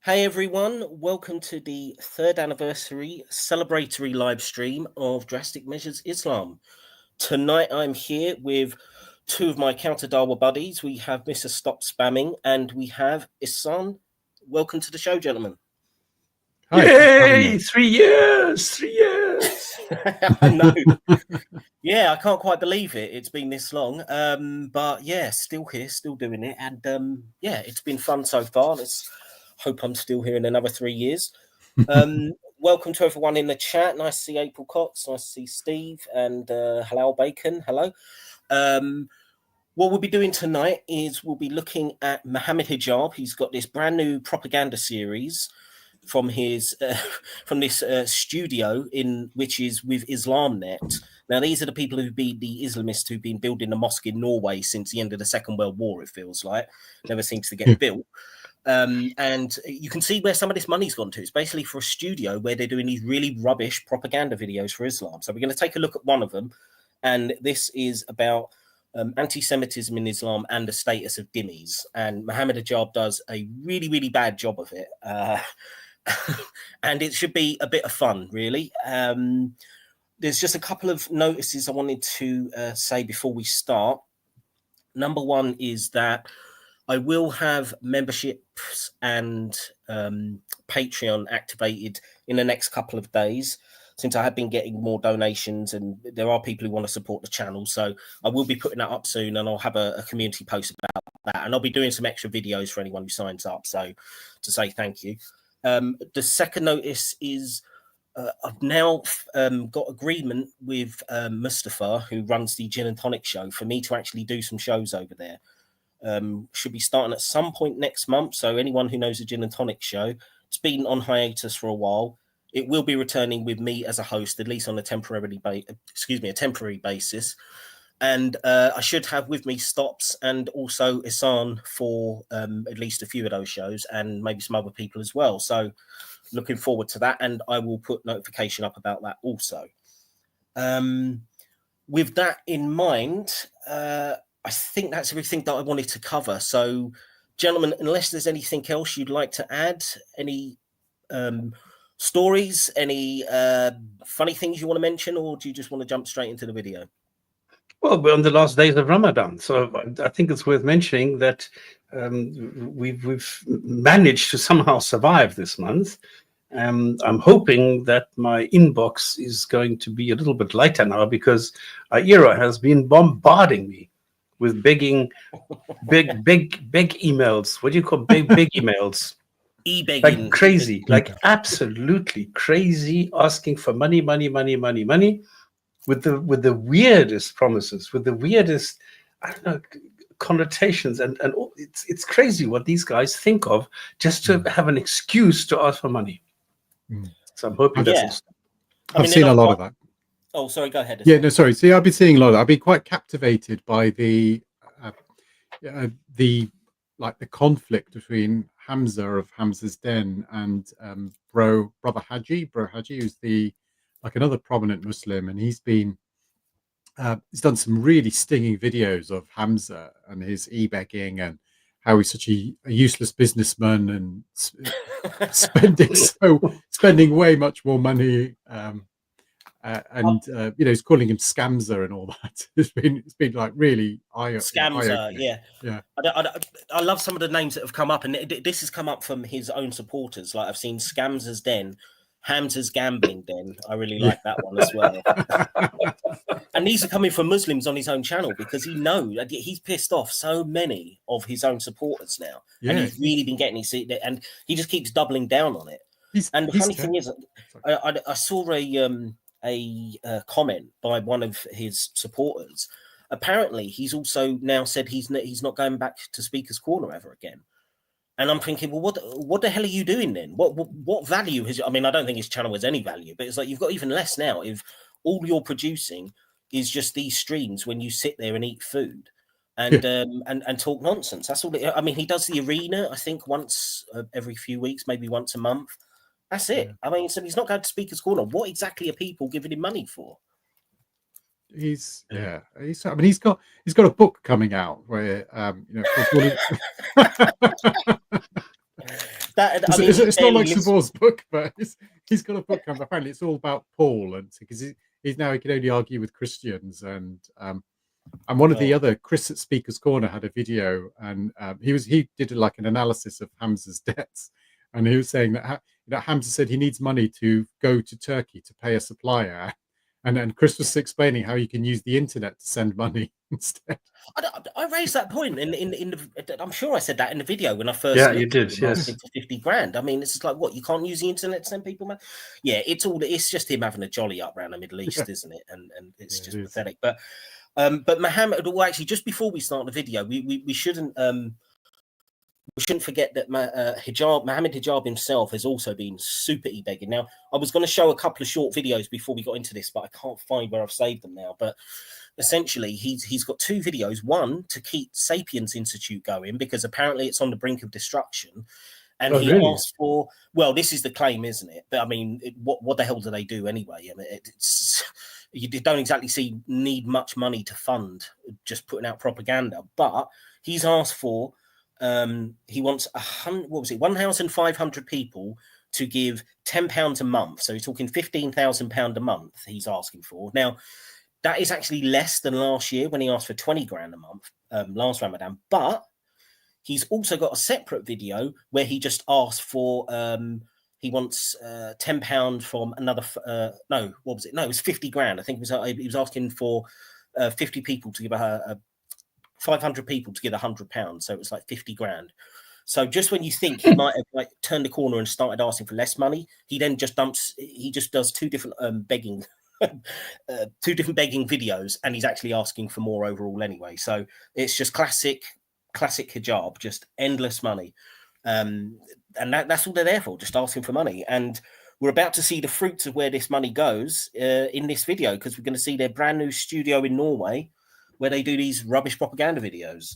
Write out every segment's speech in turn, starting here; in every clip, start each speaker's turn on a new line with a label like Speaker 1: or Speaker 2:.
Speaker 1: Hey everyone, welcome to the third anniversary celebratory live stream of Drastic Measures Islam. Tonight I'm here with two of my counter Dawa buddies. We have Mr. Stop Spamming and we have Ihsan. Welcome to the show, gentlemen.
Speaker 2: Hi,
Speaker 3: Yay! 3 years! 3 years!
Speaker 1: I know. Yeah, I can't quite believe it. It's been this long. But yeah, still here, still doing it. And yeah, it's been fun so far. Let's hope I'm still here in another 3 years. Welcome to everyone in the chat. Nice to see April Cox. Nice to see Steve and Halal Bacon. Hello. What we'll be doing tonight is we'll be looking at Mohammed Hijab. He's got this brand new propaganda series from his from this studio in which is with Islamnet. Now, these are the people who've been the Islamists who've been building a mosque in Norway since the end of the Second World War. It feels like never seems to get built. And you can see where some of this money's gone to. It's basically for a studio where they're doing these really rubbish propaganda videos for Islam. So we're going to take a look at one of them. And this is about anti-Semitism in Islam and the status of dhimmis. And Mohammed Hijab does a really, really bad job of it. And it should be a bit of fun, really. There's just a couple of notices I wanted to say before we start. Number one is that I will have memberships and Patreon activated in the next couple of days, since I have been getting more donations and there are people who want to support the channel. So I will be putting that up soon and I'll have a community post about that. And I'll be doing some extra videos for anyone who signs up. So to say thank you. The second notice is I've now got agreement with Mustafa, who runs the Gin and Tonic show, for me to actually do some shows over there. Should be starting at some point next month. So anyone who knows the Gin and Tonic show, it's been on hiatus for a while. It will be returning with me as a host, at least on a temporary basis. And I should have with me Stops and also Ihsan for at least a few of those shows and maybe some other people as well. So looking forward to that. And I will put notification up about that also. With that in mind, I think that's everything that I wanted to cover. So, gentlemen, unless there's anything else you'd like to add, any stories, any funny things you want to mention, or do you just want to jump straight into the video?
Speaker 3: Well, we're on the last days of Ramadan, so I think it's worth mentioning that we've managed to somehow survive this month. I'm hoping that my inbox is going to be a little bit lighter now because Ira has been bombarding me with big emails. What do you call big emails?
Speaker 1: E-begging.
Speaker 3: Like crazy, like absolutely crazy, asking for money, with the weirdest promises, with the weirdest, I don't know, connotations, and it's crazy what these guys think of just to have an excuse to ask for money. So I'm hoping that's.
Speaker 2: I've seen a lot of that.
Speaker 1: Oh, sorry, go ahead.
Speaker 2: Yeah, no, sorry. See, I've been seeing a lot of that. I've been quite captivated by the conflict between Hamza of Hamza's Den and Brother Haji, who's another prominent Muslim, and he's done some really stinging videos of Hamza and his e-begging and how he's such a useless businessman and spending way much more money. He's calling him Scamzer and all that. It's been like really
Speaker 1: Scamzer, yeah. I love some of the names that have come up, and this has come up from his own supporters. Like I've seen Scamzer's Den, Hamza's Gambling Den. I really like that one as well. And these are coming from Muslims on his own channel because he's pissed off so many of his own supporters now, and he's really been getting and he just keeps doubling down on it. And the funny thing is, I saw a comment by one of his supporters. Apparently, he's also now said he's not going back to Speaker's Corner ever again. And I'm thinking, well, what the hell are you doing then? What value has? I mean, I don't think his channel has any value, but it's like you've got even less now if all you're producing is just these streams when you sit there and eat food and talk nonsense. That's all. I mean, he does the arena, I think, once every few weeks, maybe once a month. That's it. I mean, so he's not going to Speaker's Corner. What exactly are people giving him money for?
Speaker 2: He's got a book coming out where
Speaker 1: that I mean,
Speaker 2: it's not like Sabor's book, but he's got a book. Apparently, it's all about Paul, and because he can only argue with Christians, and one of the other Chris at Speaker's Corner had a video, and he did like an analysis of Hamza's debts, and he was saying that Hamza said he needs money to go to Turkey to pay a supplier. And then Chris was explaining how you can use the internet to send money instead.
Speaker 1: I raised that point in the. I'm sure I said that in the video when I first.
Speaker 3: Yeah, you did. Yes,
Speaker 1: for 50 grand. I mean, it's just like, what, you can't use the internet to send people money? Yeah, it's just him having a jolly up around the Middle East, isn't it? And it's just pathetic. But Mohammed, well, actually, just before we start the video, we shouldn't forget that Mohammed Hijab himself has also been super begging. Now, I was going to show a couple of short videos before we got into this, but I can't find where I've saved them now. But essentially, he's got two videos. One, to keep Sapiens Institute going, because apparently it's on the brink of destruction. And he really asked for, well, this is the claim, isn't it? But I mean, what the hell do they do anyway? I mean, you don't exactly need much money to fund just putting out propaganda. But he's asked for, he wants 1,500 people to give £10 a month. So he's talking £15,000 a month he's asking for. Now, that is actually less than last year when he asked for 20 grand a month, last Ramadan. But he's also got a separate video where he just asked for, he wants £10 from another, no, what was it? No, it was 50 grand. I think he was asking for 50 people to give 500 people to give £100. So it was like 50 grand. So just when you think he might have turned the corner and started asking for less money, he then just does two different begging videos, and he's actually asking for more overall anyway. So it's just classic hijab, just endless money. And that's all they're there for, just asking for money. And we're about to see the fruits of where this money goes in this video, because we're going to see their brand new studio in Norway where they do these rubbish propaganda videos.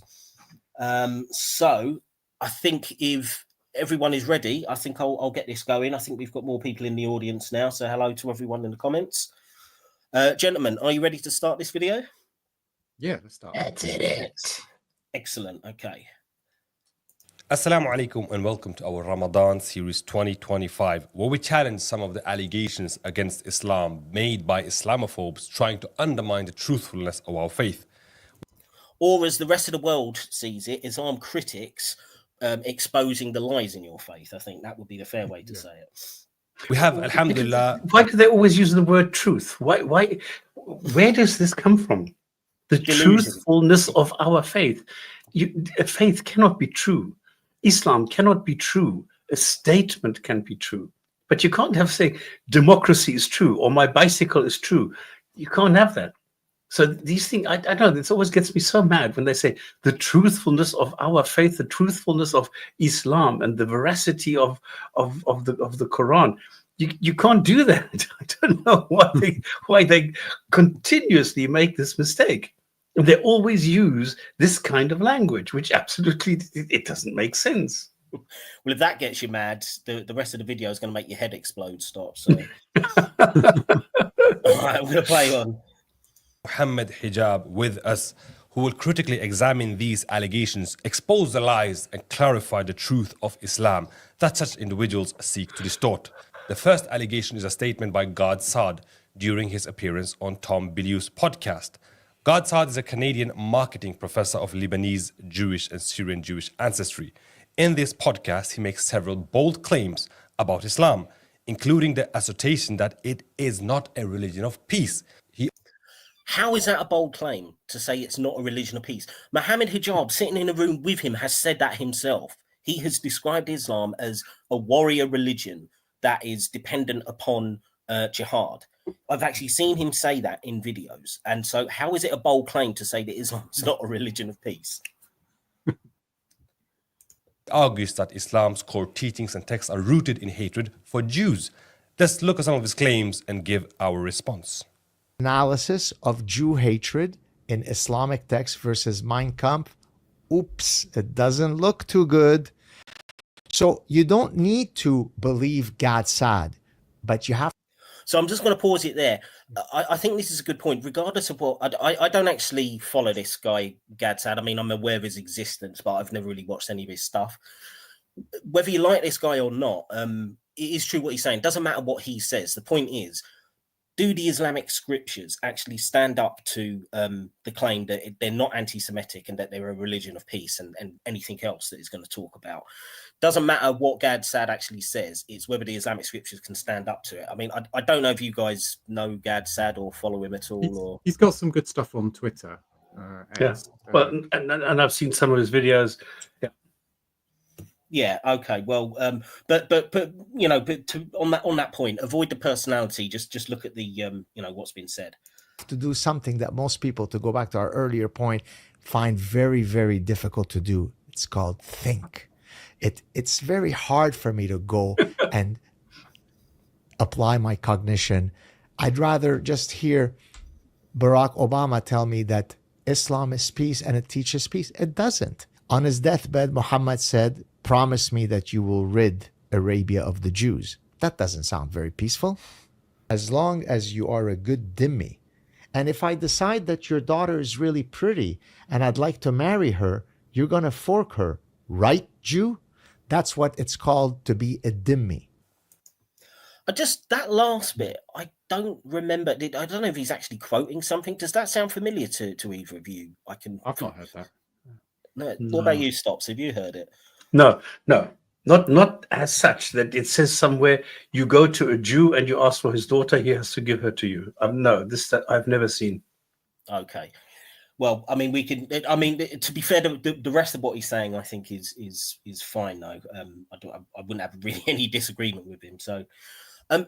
Speaker 1: So I think if everyone is ready, I think I'll get this going. I think we've got more people in the audience now. So hello to everyone in the comments. Gentlemen, are you ready to start this video?
Speaker 2: Yeah, let's start.
Speaker 4: That's it.
Speaker 1: Excellent. Okay.
Speaker 4: Assalamu alaikum and welcome to our Ramadan series 2025, where we challenge some of the allegations against Islam made by Islamophobes trying to undermine the truthfulness of our faith.
Speaker 1: Or as the rest of the world sees it, Islam critics exposing the lies in your faith. I think that would be the fair way to say it.
Speaker 4: We have, alhamdulillah.
Speaker 3: Why do they always use the word truth? Why? Where does this come from? The truthfulness of our faith. A faith cannot be true. Islam cannot be true. A statement can be true. But you can't say democracy is true or my bicycle is true. You can't have that. So these things, I don't know, this always gets me so mad when they say the truthfulness of our faith, the truthfulness of Islam and the veracity of the Quran. You can't do that. I don't know why they continuously make this mistake. And they always use this kind of language, which absolutely, it doesn't make sense.
Speaker 1: Well, if that gets you mad, the rest of the video is going to make your head explode. Stop. So, all right, I'm going to play on.
Speaker 4: Mohammed Hijab with us, who will critically examine these allegations, expose the lies, and clarify the truth of Islam that such individuals seek to distort. The first allegation is a statement by Gad Saad during his appearance on Tom Bilyeu's podcast. Gad Saad is a Canadian marketing professor of Lebanese, Jewish, and Syrian Jewish ancestry. In this podcast, he makes several bold claims about Islam, including the assertion that it is not a religion of peace.
Speaker 1: How is that a bold claim to say it's not a religion of peace? Mohammed Hijab, sitting in a room with him, has said that himself. He has described Islam as a warrior religion that is dependent upon jihad. I've actually seen him say that in videos. And so how is it a bold claim to say that Islam is not a religion of peace?
Speaker 4: Argues that Islam's core teachings and texts are rooted in hatred for Jews. Let's look at some of his claims and give our response.
Speaker 5: Analysis of Jew hatred in Islamic text versus Mein Kampf. Oops, it doesn't look too good. So you don't need to believe Gad Saad, but you have.
Speaker 1: So I'm just going to pause it there. I think this is a good point. Regardless of what, I don't actually follow this guy, Gad Saad. I mean, I'm aware of his existence, but I've never really watched any of his stuff. whether you like this guy or not, it is true what he's saying. Doesn't matter what he says. The point is, do the Islamic scriptures actually stand up to the claim that they're not anti-Semitic and that they're a religion of peace and anything else that he's going to talk about? Doesn't matter what Gad Saad actually says. It's whether the Islamic scriptures can stand up to it. I mean, I don't know if you guys know Gad Saad or follow him at all. Or
Speaker 2: He's got some good stuff on Twitter.
Speaker 3: Yeah. Well, and I've seen some of his videos. Yeah.
Speaker 1: Yeah. Okay. Well, but you know, but on that point, avoid the personality. Just look at the you know, what's been said.
Speaker 5: To do something that most people, to go back to our earlier point, find very, very difficult to do. It's called think. It's very hard for me to go and apply my cognition. I'd rather just hear Barack Obama tell me that Islam is peace and it teaches peace. It doesn't. On his deathbed, Muhammad said, "Promise me that you will rid Arabia of the Jews." That doesn't sound very peaceful. As long as you are a good dhimmi, and if I decide that your daughter is really pretty and I'd like to marry her, you're going to fork her, right, Jew? That's what it's called to be a dhimmi.
Speaker 1: That last bit, I don't remember. I don't know if he's actually quoting something. Does that sound familiar to either of you?
Speaker 2: I've not heard that.
Speaker 1: No. What about you, Stops? Have you heard it?
Speaker 3: No, not as such that it says somewhere you go to a Jew and you ask for his daughter, he has to give her to you. No, that I've never seen.
Speaker 1: Okay. Well, I mean, we can. I mean, to be fair, the rest of what he's saying, I think, is fine. Though I wouldn't have really any disagreement with him. So,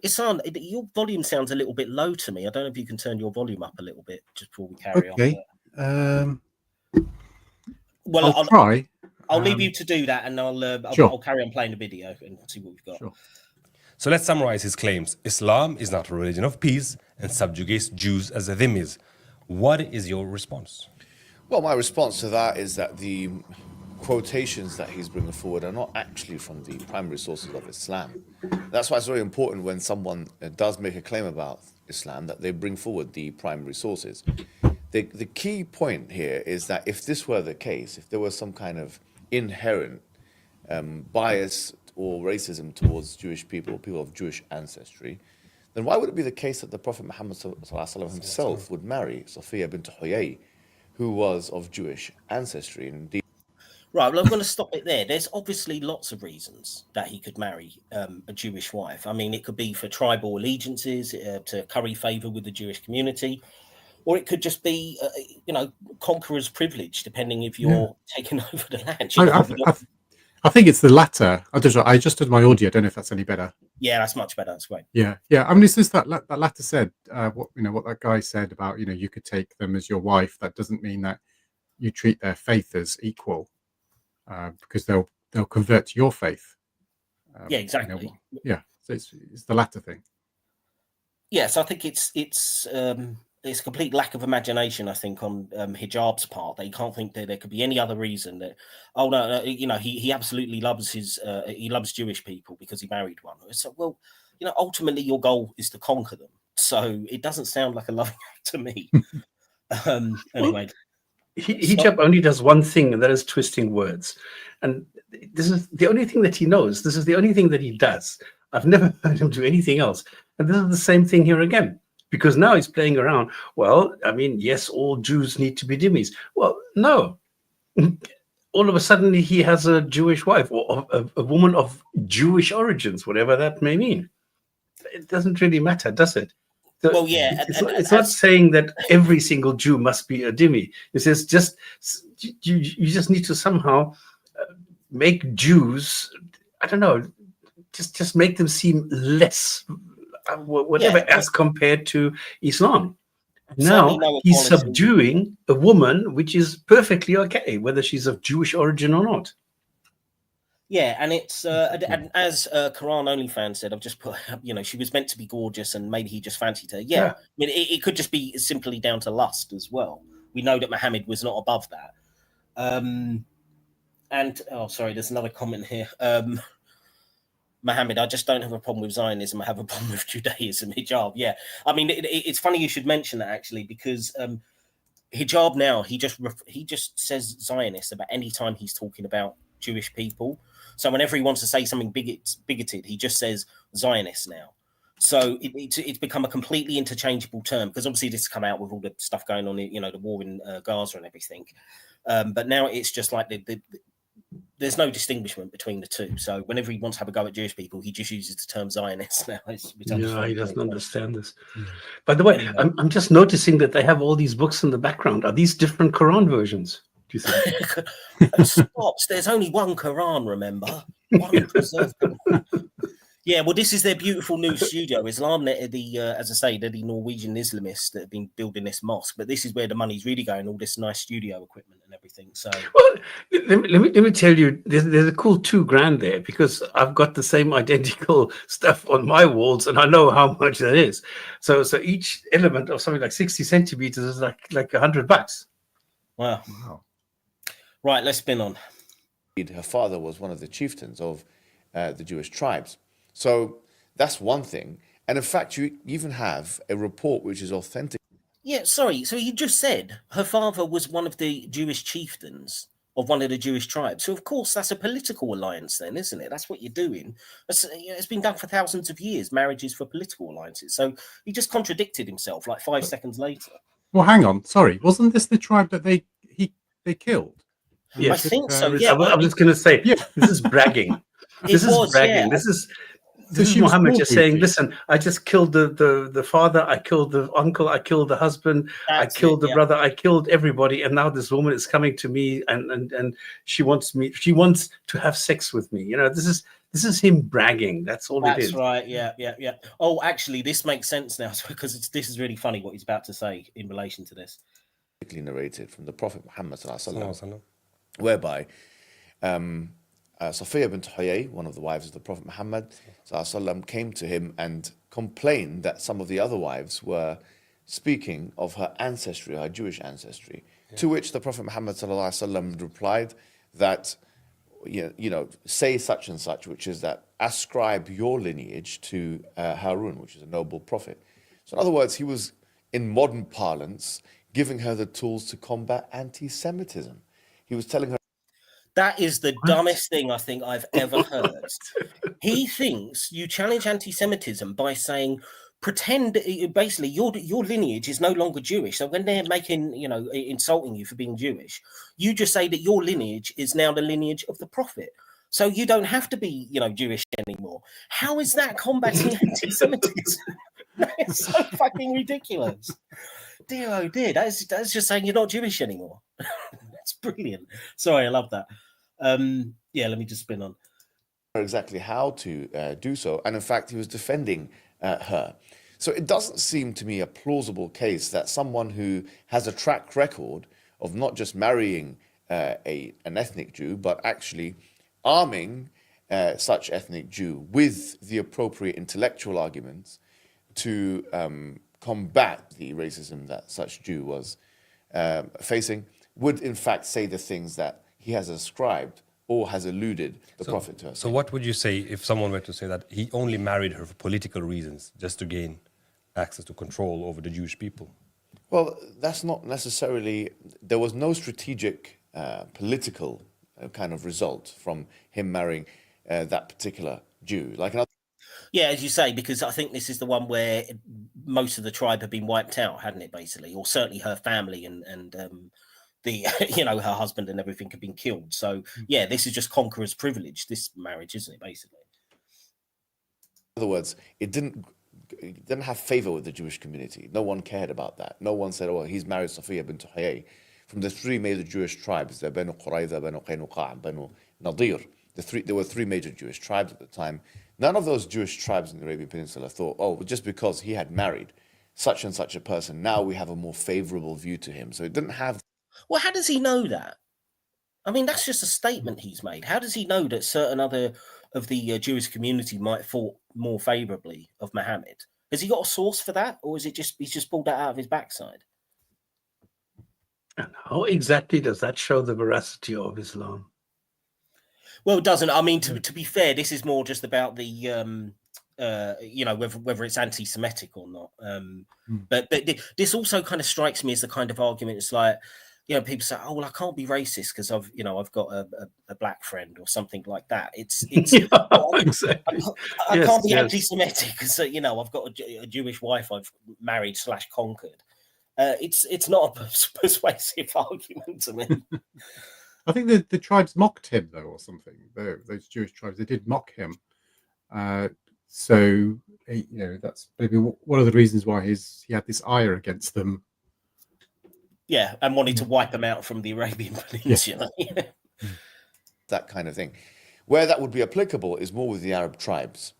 Speaker 1: Isan, your volume sounds a little bit low to me. I don't know if you can turn your volume up a little bit just before we carry
Speaker 2: on.
Speaker 1: Well,
Speaker 2: I'll try.
Speaker 1: I'll leave you to do that, and
Speaker 2: Sure.
Speaker 1: I'll carry on playing the video and see what we've got.
Speaker 2: Sure.
Speaker 4: So let's summarize his claims. Islam is not a religion of peace and subjugates Jews as a dhimmis. What is your response?
Speaker 6: Well, my response to that is that the quotations that he's bringing forward are not actually from the primary sources of Islam. That's why it's very important when someone does make a claim about Islam that they bring forward the primary sources. The key point here is that if this were the case, if there was some kind of inherent bias or racism towards Jewish people, people of Jewish ancestry, then why would it be the case that the Prophet Muhammad himself would marry Safiya bint Huyay, who was of Jewish ancestry? Indeed.
Speaker 1: Right, well, I'm going to stop it there. There's obviously lots of reasons that he could marry a Jewish wife. I mean, it could be for tribal allegiances, to curry favor with the Jewish community, or it could just be, conqueror's privilege, depending if you're taking over the land.
Speaker 2: I think it's the latter. I adjusted my audio. I don't know if that's any better.
Speaker 1: Yeah, that's much better. That's great.
Speaker 2: Yeah. I mean, it's just that latter said, what that guy said about, you could take them as your wife. That doesn't mean that you treat their faith as equal, because they'll convert to your faith.
Speaker 1: Yeah, exactly.
Speaker 2: So it's the latter thing.
Speaker 1: Yes, I think it's a complete lack of imagination, I think, on Hijab's part. They can't think that there could be any other reason that, he absolutely loves he loves Jewish people because he married one. So, well, ultimately your goal is to conquer them. So it doesn't sound like a loving act to me. Anyway.
Speaker 3: Hijab only does one thing, and that is twisting words. And this is the only thing that he knows. This is the only thing that he does. I've never heard him do anything else. And this is the same thing here again. Because now he's playing around. Well, I mean, yes, all Jews need to be dhimmis. Well, no. All of a sudden, he has a Jewish wife, or a woman of Jewish origins, whatever that may mean. It doesn't really matter, does it? So
Speaker 1: well, yeah.
Speaker 3: It's not saying that every single Jew must be a dhimmi. It says you just need to somehow make Jews, I don't know, just make them seem less whatever, as compared to Islam. Now he's subduing a woman, which is perfectly okay, whether she's of Jewish origin or not.
Speaker 1: Yeah, and it's and as Quran only fan said, I've just put, she was meant to be gorgeous, and maybe he just fancied her. Yeah. I mean, it could just be simply down to lust as well. We know that Muhammad was not above that. And there's another comment here. Mohammed, I just don't have a problem with Zionism. I have a problem with Judaism, hijab. Yeah, I mean, it's funny you should mention that, actually, because hijab now, he just says Zionist about any time he's talking about Jewish people. So whenever he wants to say something bigoted, he just says Zionist now. So it's become a completely interchangeable term, because obviously this has come out with all the stuff going on, you know, the war in Gaza and everything. But now it's just like there's no distinguishment between the two. So whenever he wants to have a go at Jewish people, he just uses the term Zionist now.
Speaker 3: Yeah, he doesn't understand this. By the way, I'm just noticing that they have all these books in the background. Are these different Quran versions, do you think?
Speaker 1: Stop. There's only one Quran, remember? One preserved. Yeah, well, this is their beautiful new studio. Islam, as I say, they're the Norwegian Islamists that have been building this mosque. But this is where the money's really going, all this nice studio equipment and everything. So,
Speaker 3: well, let me tell you, there's a cool $2,000 there, because I've got the same identical stuff on my walls, and I know how much that is. So each element of something like 60 centimeters is like $100.
Speaker 1: Wow. Right, let's spin on.
Speaker 6: Her father was one of the chieftains of the Jewish tribes. So that's one thing. And in fact, you even have a report which is authentic.
Speaker 1: Yeah, sorry. So you just said her father was one of the Jewish chieftains of one of the Jewish tribes. So, of course, that's a political alliance then, isn't it? That's what you're doing. It's been done for thousands of years, marriages for political alliances. So he just contradicted himself like 5 seconds later.
Speaker 2: Well, hang on. Sorry. Wasn't this the tribe that they killed?
Speaker 3: Yes.
Speaker 1: I think so, yeah.
Speaker 3: I'm just going to say, this is bragging. This is bragging.
Speaker 1: Yeah.
Speaker 3: This is Muhammad just saying, listen, I just killed the father, I killed the uncle, I killed the husband, I killed the brother, I killed everybody, and now this woman is coming to me and she wants to have sex with me. You know, this is him bragging. That's all it is.
Speaker 1: That's right. Yeah. Oh, actually, this makes sense now, because this is really funny what he's about to say in relation to this.
Speaker 6: Narrated from the Prophet Muhammad whereby Safiya bint Huyay, one of the wives of the Prophet Muhammad, came to him and complained that some of the other wives were speaking of her ancestry, her Jewish ancestry. Yeah. To which the Prophet Muhammad replied that, say such and such, which is that ascribe your lineage to Harun, which is a noble prophet. So in other words, he was, in modern parlance, giving her the tools to combat anti-Semitism. He was telling her,
Speaker 1: that is the dumbest thing I think I've ever heard. He thinks you challenge anti-Semitism by saying, pretend basically your lineage is no longer Jewish. So when they're insulting you for being Jewish, you just say that your lineage is now the lineage of the Prophet. So you don't have to be, Jewish anymore. How is that combating anti-Semitism? It's so fucking ridiculous. Dear, oh dear, that's just saying you're not Jewish anymore. That's brilliant. Sorry, I love that. Let me just spin on.
Speaker 6: Exactly how to do so. And in fact, he was defending her. So it doesn't seem to me a plausible case that someone who has a track record of not just marrying an ethnic Jew, but actually arming such ethnic Jew with the appropriate intellectual arguments to combat the racism that such Jew was facing, would in fact say the things that he has ascribed or has alluded the Prophet to us.
Speaker 4: So what would you say if someone were to say that he only married her for political reasons, just to gain access to control over the Jewish people?
Speaker 6: Well, that's not necessarily, there was no strategic political kind of result from him marrying that particular Jew.
Speaker 1: Yeah, as you say, because I think this is the one where most of the tribe had been wiped out, hadn't it, basically? Or certainly her family and her husband and everything had been killed. So, yeah, this is just conqueror's privilege, this marriage, isn't it, basically?
Speaker 6: In other words, it didn't have favor with the Jewish community. No one cared about that. No one said, oh, he's married Safiya bint Huyay. From the three major Jewish tribes, the Banu Qurayza, Banu Qaynuqa, and Banu Nadir, there were three major Jewish tribes at the time. None of those Jewish tribes in the Arabian Peninsula thought, oh, just because he had married such and such a person, now we have a more favorable view to him. So it didn't have...
Speaker 1: Well, how does he know that? I mean, that's just a statement he's made. How does he know that certain other of the Jewish community might have thought more favorably of Muhammad? Has he got a source for that? Or is it just he's just pulled that out of his backside?
Speaker 3: And how exactly does that show the veracity of Islam?
Speaker 1: Well, it doesn't. I mean, to be fair, this is more just about the, whether it's anti-Semitic or not. But this also kind of strikes me as the kind of argument. It's like, people say, "Oh, well, I can't be racist because I've got a black friend or something like that." It's
Speaker 3: Yeah,
Speaker 1: well,
Speaker 3: exactly.
Speaker 1: I
Speaker 3: Yes,
Speaker 1: can't be
Speaker 3: yes.
Speaker 1: anti-Semitic because I've got a Jewish wife I've married / conquered. It's not a persuasive argument to me.
Speaker 2: I think the tribes mocked him though, or something. Those Jewish tribes, they did mock him. So that's maybe one of the reasons why he had this ire against them.
Speaker 1: Yeah, and wanted to wipe them out from the Arabian Peninsula. Yeah.
Speaker 6: That kind of thing. Where that would be applicable is more with the Arab tribes.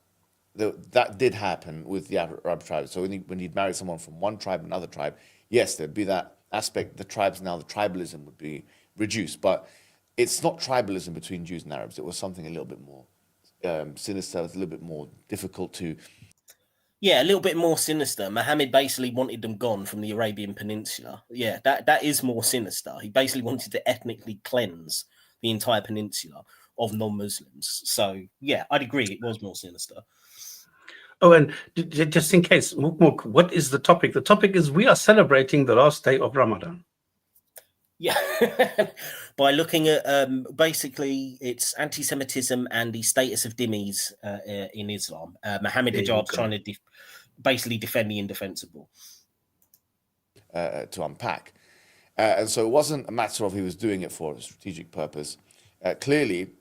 Speaker 6: That did happen with the Arab tribes. So when you'd marry someone from one tribe, another tribe, yes, there'd be that aspect. The tribalism would be reduced. But it's not tribalism between Jews and Arabs. It was something a little bit more sinister, a little bit more difficult to...
Speaker 1: Yeah, a little bit more sinister. Mohammed basically wanted them gone from the Arabian Peninsula. Yeah, that is more sinister. He basically wanted to ethnically cleanse the entire peninsula of non-Muslims. So, yeah, I'd agree it was more sinister.
Speaker 3: Oh, and just in case, Mukmuk, what is the topic? The topic is we are celebrating the last day of Ramadan.
Speaker 1: Yeah, by looking at basically it's anti-Semitism and the status of dhimmis in Islam. Mohammed Hijab's trying to basically defend the indefensible.
Speaker 6: To unpack. And so it wasn't a matter of he was doing it for a strategic purpose. Clearly,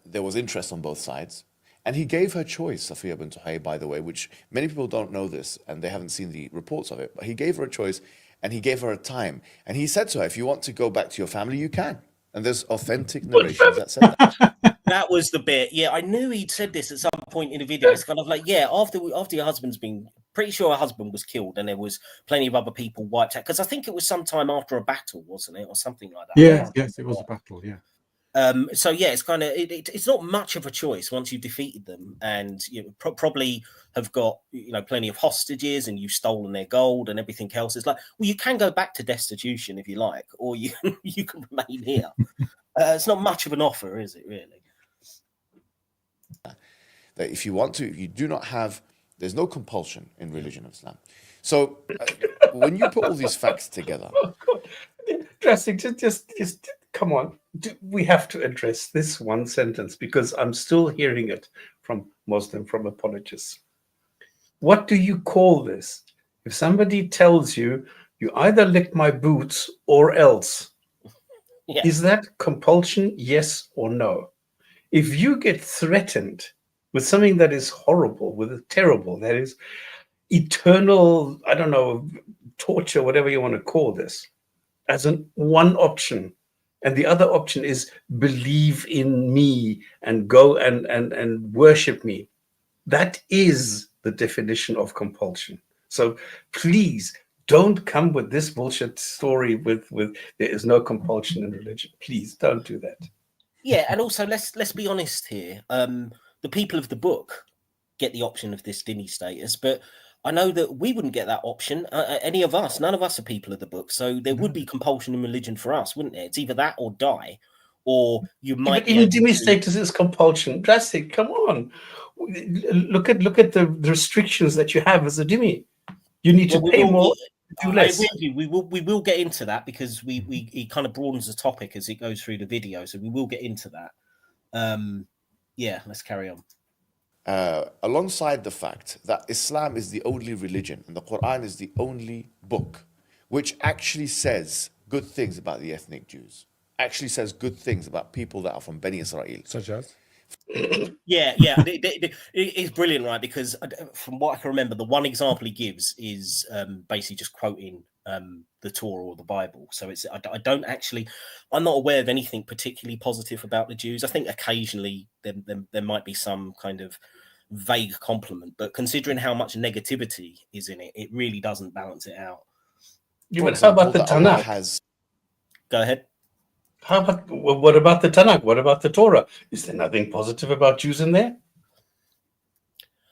Speaker 6: there was interest on both sides. And he gave her choice, Safiya bint Huyay, by the way, which many people don't know this and they haven't seen the reports of it. But he gave her a choice and he gave her a time. And he said to her, if you want to go back to your family, you can. And there's authentic narrations that said that.
Speaker 1: That was the bit. Yeah, I knew he'd said this at some point in the video. It's kind of like, yeah, after your husband's been... Pretty sure her husband was killed and there was plenty of other people wiped out. Because I think it was sometime after a battle, wasn't it? Or something like that.
Speaker 2: Yes, it was a battle, yeah.
Speaker 1: So yeah, it's kind of it's not much of a choice once you've defeated them, and you probably have got plenty of hostages, and you've stolen their gold and everything else. It's like, well, you can go back to destitution if you like, or you can remain here. It's not much of an offer, is it really?
Speaker 6: That if you want to, you do not have. There's no compulsion in religion of Islam. So when you put all these facts together,
Speaker 3: Drastic, just come on. We have to address this one sentence because I'm still hearing it from apologists. What do you call this? If somebody tells you, you either lick my boots or else, is that compulsion, yes or no? If you get threatened with something that is horrible, terrible, that is eternal, I don't know, torture, whatever you want to call this, as one option, and the other option is believe in me and go and worship me. That is the definition of compulsion. So please don't come with this bullshit story with there is no compulsion in religion. Please don't do that.
Speaker 1: Yeah, and also let's be honest here. The people of the book get the option of this dhimmi status, but I know that we wouldn't get that option. Any of us, none of us are people of the book. So there would be compulsion in religion for us, wouldn't there? It's either that or die, or you might.
Speaker 3: Even dhimmi status is compulsion. Drastic. Come on, look at the restrictions that you have as a dhimmi. You need to pay more. Do less.
Speaker 1: We will get into that because he kind of broadens the topic as it goes through the video. So we will get into that. Yeah, let's carry on.
Speaker 6: Alongside the fact that Islam is the only religion and the Quran is the only book which actually says good things about the ethnic Jews, actually says good things about people that are from Bani Israel.
Speaker 4: Such as?
Speaker 1: Yeah, it's brilliant, right? Because from what I can remember, the one example he gives is basically just quoting the Torah or the Bible. So it's I'm not aware of anything particularly positive about the Jews. I think occasionally there might be some kind of vague compliment, but considering how much negativity is in it, it really doesn't balance it out.
Speaker 3: How about the Tanakh?
Speaker 1: Go ahead.
Speaker 3: What about the Tanakh? What about the Torah? Is there nothing positive about Jews in there?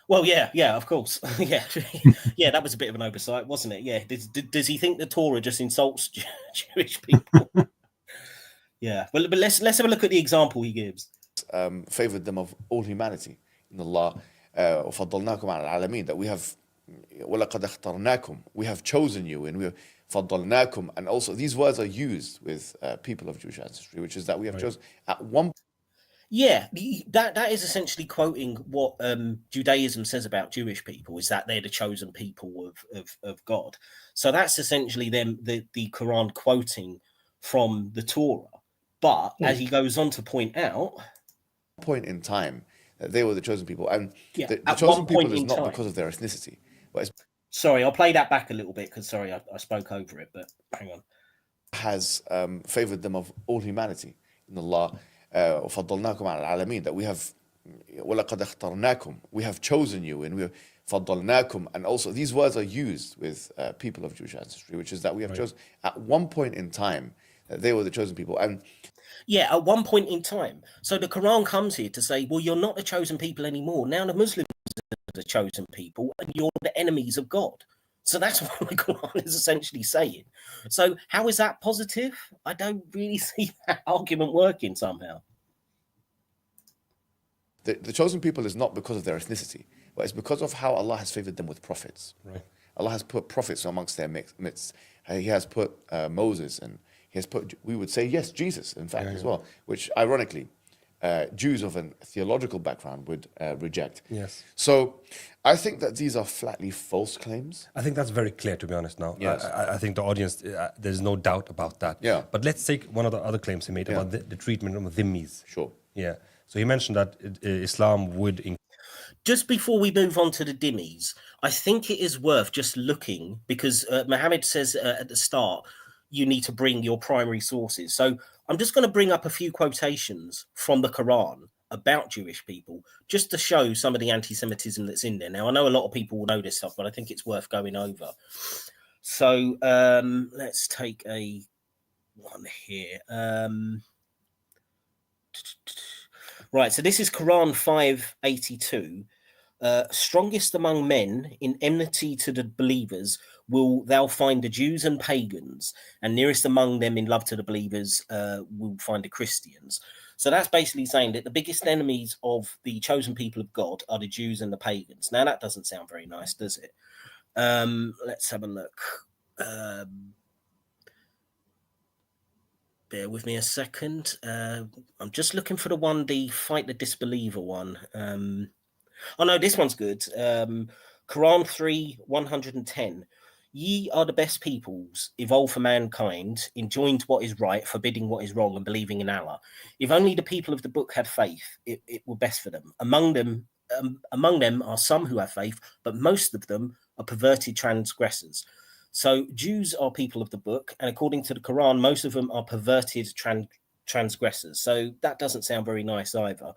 Speaker 1: Well, yeah, of course. Yeah, that was a bit of an oversight, wasn't it? Yeah. Does he think the Torah just insults Jewish people? Yeah. But let's have a look at the example he gives.
Speaker 6: Favored them of all humanity in Allah. وَفَضَّلْنَاكُمْ عَلَى الْعَالَمِينَ, that we have وَلَقَدْ اخْتَرْنَاكُمْ, we have chosen you, and فضلناكم, and also these words are used with people of Jewish ancestry, which is that we have chosen at one.
Speaker 1: Yeah, that is essentially quoting what Judaism says about Jewish people, is that they're the chosen people of God. So that's essentially them, the Quran quoting from the Torah. But as he goes on to point out,
Speaker 6: point in time that they were the chosen people, and
Speaker 1: yeah,
Speaker 6: the
Speaker 1: at
Speaker 6: chosen
Speaker 1: one point
Speaker 6: people is
Speaker 1: in
Speaker 6: not
Speaker 1: time,
Speaker 6: because of their ethnicity, but it's
Speaker 1: sorry, I'll play that back a little bit because sorry, I spoke over it, but hang on.
Speaker 6: has favored them of all humanity. In Allah, وَفَضَّلْنَاكُمْ عَلَى الْعَالَمِينَ, that we have وَلَقَدْ اخْتَرْنَاكُمْ, we have chosen you, and we have فَضَّلْنَاكُمْ, and also these words are used with people of Jewish ancestry, which is that we have chosen at one point in time that they were the chosen people. And
Speaker 1: yeah, at one point in time. So the Quran comes here to say, well, you're not the chosen people anymore. Now the Muslims are the chosen people and you're the enemies of God. So that's what the Quran is essentially saying. So how is that positive? I don't really see that argument working somehow.
Speaker 6: The chosen people is not because of their ethnicity, but it's because of how Allah has favored them with prophets.
Speaker 4: Right.
Speaker 6: Allah has put prophets amongst their midst. He has put Moses, and he has put, we would say, yes, Jesus, in fact, as well, which ironically, Jews of a theological background would reject.
Speaker 4: Yes.
Speaker 6: So I think that these are flatly false claims.
Speaker 4: I think that's very clear, to be honest now.
Speaker 6: Yes.
Speaker 4: I think the audience, there's no doubt about that.
Speaker 6: Yeah.
Speaker 4: But let's take one of the other claims he made about the treatment of dhimmis.
Speaker 6: Sure.
Speaker 4: Yeah. So he mentioned that Islam would...
Speaker 1: Just before we move on to the dhimmis, I think it is worth just looking, because Mohammed says at the start, you need to bring your primary sources. So I'm just going to bring up a few quotations from the Quran about Jewish people, just to show some of the anti-Semitism that's in there. Now, I know a lot of people will know this stuff, but I think it's worth going over. So let's take a one here. Right, so this is Quran 582. Strongest among men in enmity to the believers will thou find the Jews and pagans, and nearest among them in love to the believers will find the Christians. So that's basically saying that the biggest enemies of the chosen people of God are the Jews and the pagans. Now that doesn't sound very nice, does it? Let's have a look. Bear with me a second. I'm just looking for the fight the disbeliever one. Oh no, this one's good. Quran 3:110. Ye are the best peoples, evolved for mankind, enjoined what is right, forbidding what is wrong, and believing in Allah. If only the people of the book had faith, it were best for them. Among them are some who have faith, but most of them are perverted transgressors. So Jews are people of the book, and according to the Quran, most of them are perverted transgressors. So that doesn't sound very nice either.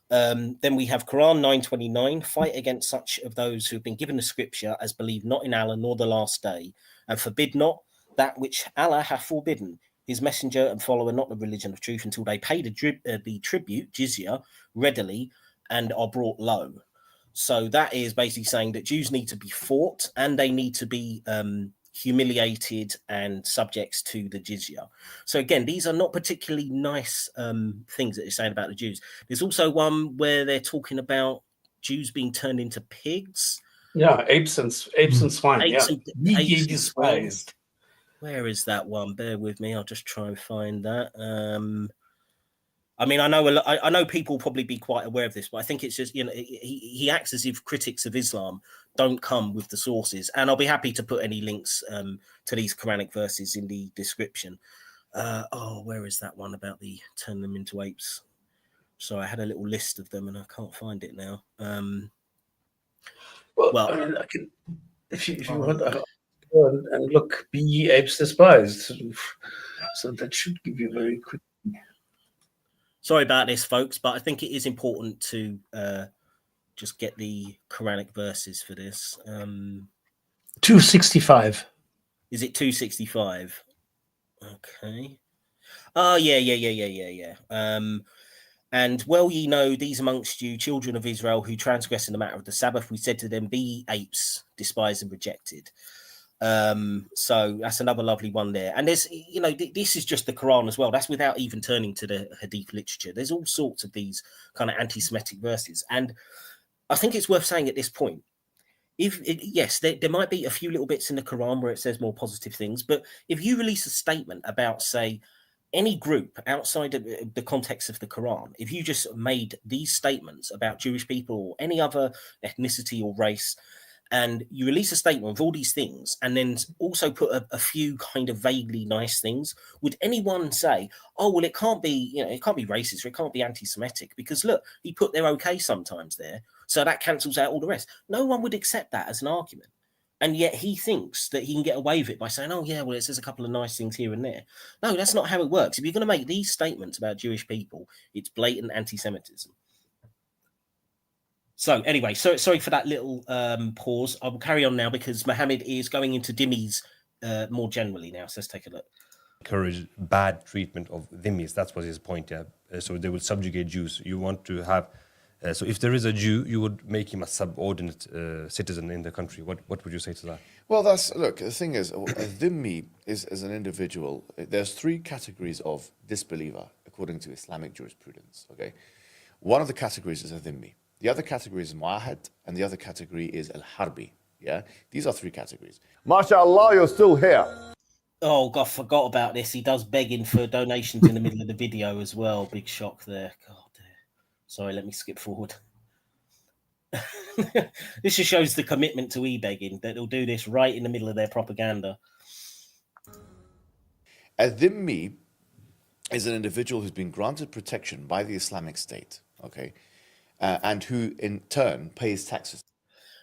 Speaker 1: Then we have Quran 9:29, fight against such of those who have been given the scripture as believe not in Allah nor the last day, and forbid not that which Allah hath forbidden, his messenger and follower not the religion of truth, until they pay the tribute, jizya, readily and are brought low. So that is basically saying that Jews need to be fought and they need to be humiliated and subjects to the jizya. So again, these are not particularly nice things that they're saying about the Jews. There's also one where they're talking about Jews being turned into pigs.
Speaker 3: Yeah, apes and swine.
Speaker 1: Apes
Speaker 3: yeah,
Speaker 1: and- apes
Speaker 3: ye
Speaker 1: and
Speaker 3: despised.
Speaker 1: Where is that one? Bear with me. I'll just try and find that. I mean, I know people probably be quite aware of this, but I think it's just, he acts as if critics of Islam don't come with the sources. And I'll be happy to put any links to these Quranic verses in the description. Where is that one about the turn them into apes? So I had a little list of them and I can't find it now.
Speaker 3: Well, I mean, I can, if you want, go and look, be ye apes despised. So that should give you very quick.
Speaker 1: Sorry about this, folks, but I think it is important to just get the Quranic verses for this.
Speaker 3: 265.
Speaker 1: Is it 265? Okay. Oh, yeah. And well, ye know these amongst you, children of Israel, who transgress in the matter of the Sabbath, we said to them, be ye apes, despised and rejected. So that's another lovely one there. And there's, this is just the Quran as well. That's without even turning to the hadith literature. There's all sorts of these kind of anti-Semitic verses. And I think it's worth saying at this point, Yes, there might be a few little bits in the Quran where it says more positive things, but if you release a statement about, say, any group outside of the context of the Quran, if you just made these statements about Jewish people or any other ethnicity or race, and you release a statement of all these things, and then also put a few kind of vaguely nice things, would anyone say, "Oh, well, it can't be, it can't be racist, or it can't be anti-Semitic because look, he put their okay sometimes there, so that cancels out all the rest"? No one would accept that as an argument, and yet he thinks that he can get away with it by saying, "Oh, yeah, well, it says a couple of nice things here and there." No, that's not how it works. If you're going to make these statements about Jewish people, it's blatant anti-Semitism. So anyway, sorry for that little pause. I will carry on now because Mohammed is going into dhimmis more generally now. So let's take a look.
Speaker 4: Encourage bad treatment of dhimmis. That's what his point. Yeah. So they will subjugate Jews. You want to have. So if there is a Jew, you would make him a subordinate citizen in the country. What would you say to that?
Speaker 6: Well, look, the thing is, a dhimmi is as an individual. There's 3 categories of disbeliever according to Islamic jurisprudence. Okay, one of the categories is a dhimmi. The other category is mu'ahad, and the other category is al-harbi. Yeah, these are 3 categories.
Speaker 7: MashaAllah, you're still here.
Speaker 1: Oh God, forgot about this. He does begging for donations in the middle of the video as well. Big shock there. God, sorry, let me skip forward. This just shows the commitment to e-begging, that they'll do this right in the middle of their propaganda.
Speaker 6: A dhimmi is an individual who's been granted protection by the Islamic State, okay, and who in turn pays taxes.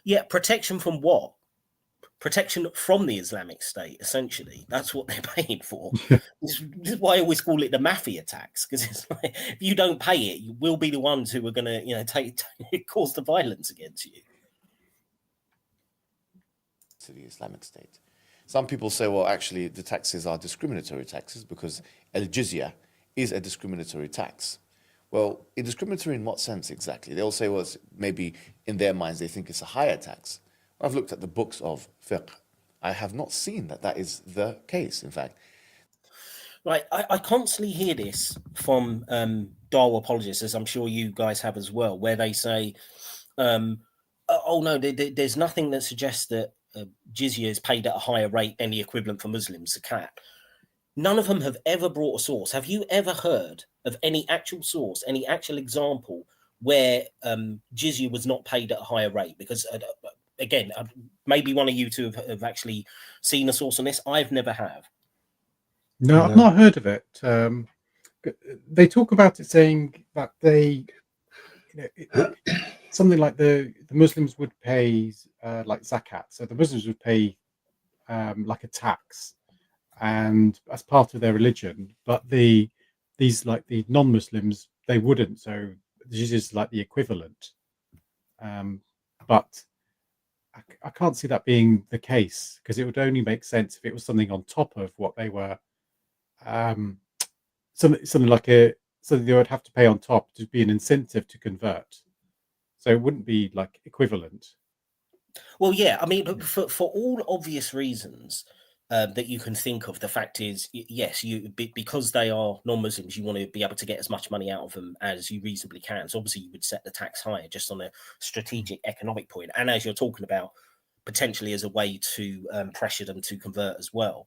Speaker 1: Yeah, protection from what? Protection from the Islamic State, essentially. That's what they're paying for. This is why I always call it the mafia tax, because it's like, if you don't pay it, you will be the ones who are going to, cause the violence against you.
Speaker 6: To the Islamic State. Some people say, well, actually, the taxes are discriminatory taxes because al-jizya is a discriminatory tax. Well, discriminatory in what sense exactly? They'll say, well, maybe in their minds they think it's a higher tax. I've looked at the books of fiqh. I have not seen that is the case, in fact.
Speaker 1: Right, I constantly hear this from Dawa apologists, as I'm sure you guys have as well, where they say, oh no, there's nothing that suggests that jizya is paid at a higher rate than the equivalent for Muslims, zakat. None of them have ever brought a source. Have you ever heard of any actual source, any actual example where jizya was not paid at a higher rate? Because again, maybe one of you two have actually seen a source on this. I've never have.
Speaker 2: No, I've not heard of it. They talk about it saying that they, something like the Muslims would pay like zakat. So the Muslims would pay like a tax, and as part of their religion. But these like the non-Muslims, they wouldn't. So this is like the equivalent. But I can't see that being the case, because it would only make sense if it was something on top of what they were. Something like something they would have to pay on top to be an incentive to convert. So it wouldn't be like equivalent.
Speaker 1: Well, yeah, I mean, for all obvious reasons that you can think of, the fact is, yes, because they are non-Muslims, you want to be able to get as much money out of them as you reasonably can. So obviously you would set the tax higher just on a strategic economic point. And as you're talking about, potentially as a way to pressure them to convert as well.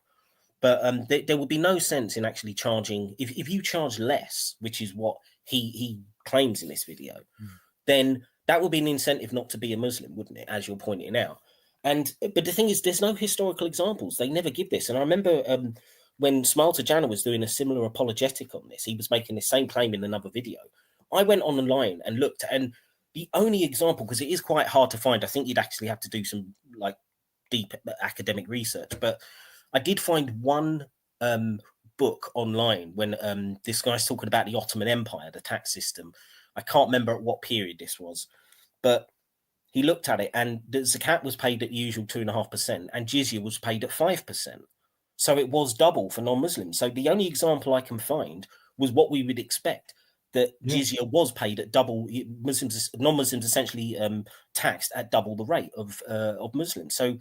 Speaker 1: But there would be no sense in actually charging, if you charge less, which is what he claims in this video, then that would be an incentive not to be a Muslim, wouldn't it, as you're pointing out? But the thing is, there's no historical examples. They never give this. And I remember when Smile to Jannah was doing a similar apologetic on this, he was making the same claim in another video. I went online and looked, and the only example, because it is quite hard to find, I think you'd actually have to do some like deep academic research, but I did find one book online when this guy's talking about the Ottoman Empire, the tax system. I can't remember at what period this was, but he looked at it, and the zakat was paid at usual 2.5%, and jizya was paid at 5%. So it was double for non-Muslims. So the only example I can find was what we would expect, that jizya was paid at double. Non-Muslims essentially taxed at double the rate of Muslims. So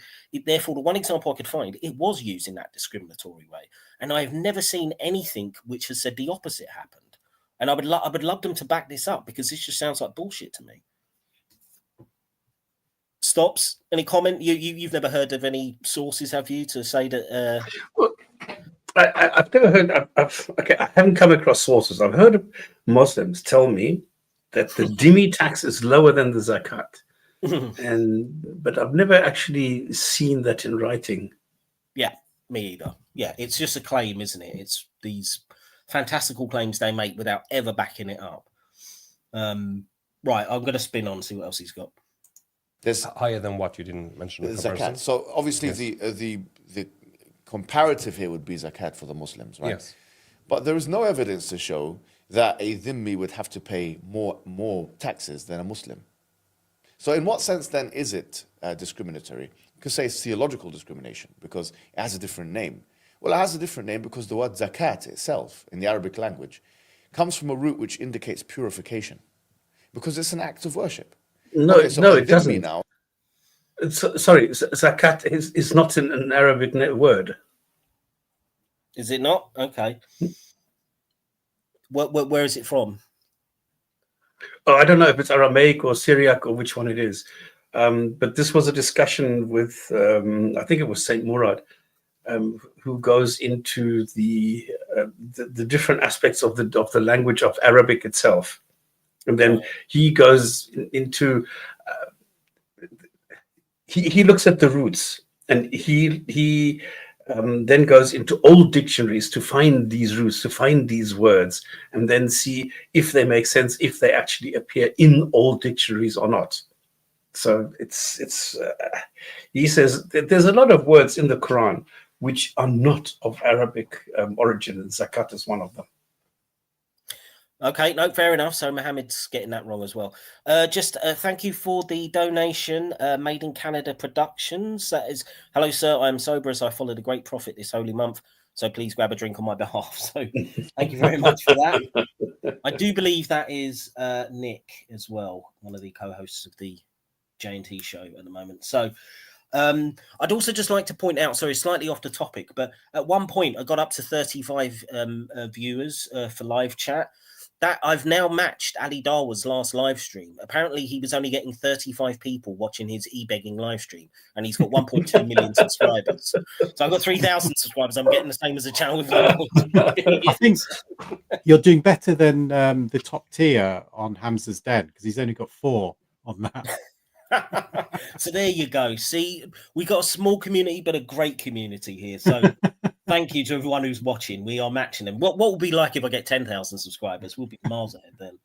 Speaker 1: therefore, the one example I could find, it was used in that discriminatory way. And I have never seen anything which has said the opposite happened. And I would love them to back this up, because this just sounds like bullshit to me. stops. Any comment? You've never heard of any sources, have you, to say that?
Speaker 3: Well, I've never heard. Okay, I haven't come across sources. I've heard of Muslims tell me that the dhimmi tax is lower than the zakat, but I've never actually seen that in writing.
Speaker 1: Yeah, me either. Yeah, it's just a claim, isn't it? It's these fantastical claims they make without ever backing it up. Right, I'm going to spin on, see what else he's got.
Speaker 6: There's
Speaker 4: Higher than what you didn't mention. in comparison.
Speaker 6: zakat. So obviously the comparative here would be zakat for the Muslims, right?
Speaker 4: Yes.
Speaker 6: But there is no evidence to show that a dhimmi would have to pay more taxes than a Muslim. So in what sense then is it discriminatory? You could say it's theological discrimination because it has a different name. Well, it has a different name because the word zakat itself in the Arabic language comes from a root which indicates purification, because it's an act of worship.
Speaker 3: No,
Speaker 6: Okay, so
Speaker 3: no,
Speaker 6: a
Speaker 3: it
Speaker 6: dhimmi
Speaker 3: doesn't.
Speaker 6: now.
Speaker 3: Sorry, zakat is not an Arabic word.
Speaker 1: Is it not? Okay. Where is it from?
Speaker 3: Oh, I don't know if it's Aramaic or Syriac or which one it is. But this was a discussion with, I think it was Saint Murad, who goes into the different aspects of the language of Arabic itself, and then he goes into he looks at the roots, and he then goes into old dictionaries to find these roots, to find these words, and then see if they make sense, if they actually appear in old dictionaries or not. So it's he says that there's a lot of words in the Quran which are not of Arabic origin, and zakat is one of them.
Speaker 1: Okay, no, fair enough. So Mohammed's getting that wrong as well. Just thank you for the donation. Made in Canada Productions. That is, hello, sir. I am sober as I follow the great prophet this holy month. So please grab a drink on my behalf. So thank you very much for that. I do believe that is Nick as well, one of the co-hosts of the J&T show at the moment. So I'd also just like to point out, sorry, slightly off the topic, but at one point I got up to 35 viewers for live chat. That I've now matched Ali Darwa's last live stream. Apparently, he was only getting 35 people watching his e-begging live stream, and he's got 1.2 million subscribers. So I've got 3,000 subscribers. I'm getting the same as a channel with
Speaker 2: I think you're doing better than the top tier on Hamza's Den, because he's only got 4 on that.
Speaker 1: So there you go. See, we got a small community, but a great community here. So thank you to everyone who's watching. We are matching them. What will be like if I get 10,000 subscribers? We'll be miles ahead then.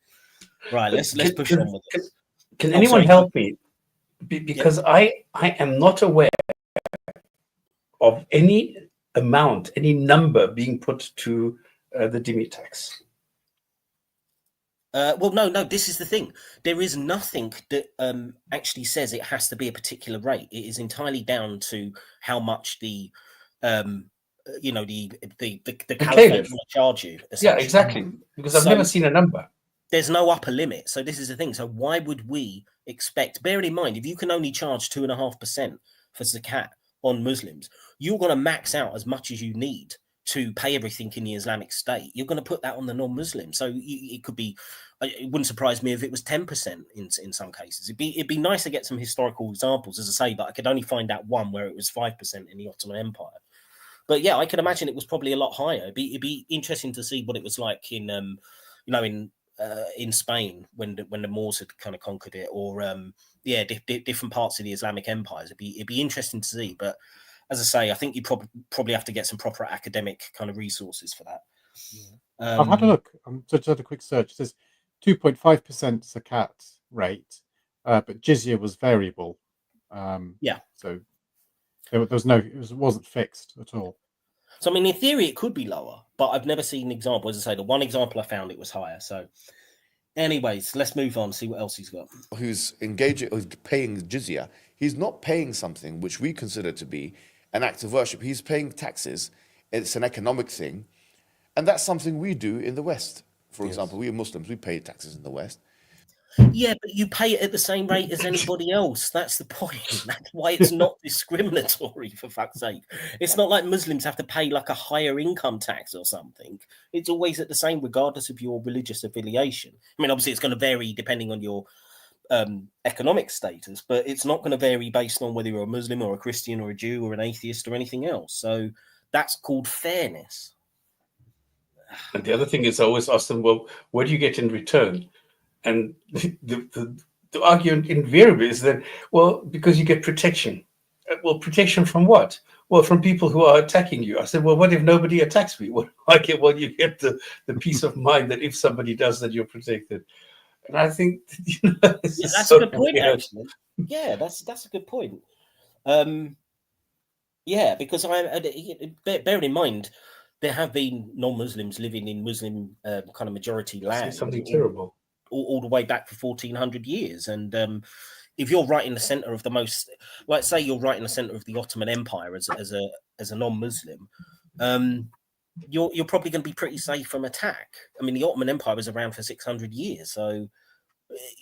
Speaker 1: Right, let's push on with this.
Speaker 3: Can anyone help me? Because I am not aware of any amount, any number being put to the dhimmi tax.
Speaker 1: Well, no, this is the thing. There is nothing that actually says it has to be a particular rate. It is entirely down to how much the caliphate will charge you.
Speaker 3: Yeah, exactly. Because I've never seen a number.
Speaker 1: There's no upper limit. So this is the thing. So why would we expect, bearing in mind, if you can only charge 2.5% for zakat on Muslims, you're going to max out as much as you need to pay everything in the Islamic State. You're going to put that on the non-Muslim. So it could be, it wouldn't surprise me if it was 10% in some cases. It'd be nice to get some historical examples, as I say, but I could only find out one where it was 5% in the Ottoman Empire. But yeah, I can imagine it was probably a lot higher. It'd be interesting to see what it was like in Spain when the Moors had kind of conquered it, or different parts of the Islamic empires. It'd be interesting to see. But as I say, I think you probably have to get some proper academic kind of resources for that.
Speaker 2: I've had a look. Just had a quick search. It says 2.5% zakat rate, but jizya was variable. So there was no, it wasn't fixed at all.
Speaker 1: So I mean, in theory, it could be lower, but I've never seen an example. As I say, the one example I found, it was higher. So, anyways, let's move on. See what else he's got.
Speaker 6: Who's engaging, who's paying jizya? He's not paying something which we consider to be an act of worship. He's paying taxes. It's an economic thing, and that's something we do in the West. For example, we are Muslims. We pay taxes in the West.
Speaker 1: Yeah, but you pay it at the same rate as anybody else. That's the point. That's why it's not discriminatory, for fuck's sake. It's not like Muslims have to pay like a higher income tax or something. It's always at the same, regardless of your religious affiliation. I mean, obviously, it's going to vary depending on your economic status, but it's not going to vary based on whether you're a Muslim or a Christian or a Jew or an atheist or anything else. So that's called fairness.
Speaker 3: And the other thing is, I always ask them, well, what do you get in return? And the argument invariably is that, well, because you get protection. Well, protection from what? Well, from people who are attacking you. I said, well, what if nobody attacks me? Well, you get the peace of mind that if somebody does that, you're protected. And I think
Speaker 1: that's so a good point, weird. Actually. Yeah, that's a good point. Yeah, because bearing in mind, there have been non-Muslims living in Muslim kind of majority land.
Speaker 3: Something terrible.
Speaker 1: All the way back for 1400 years. And if you're right in the center of the most, like say you're right in the center of the Ottoman Empire as a non-Muslim, you're probably going to be pretty safe from attack. I mean, the Ottoman Empire was around for 600 years, so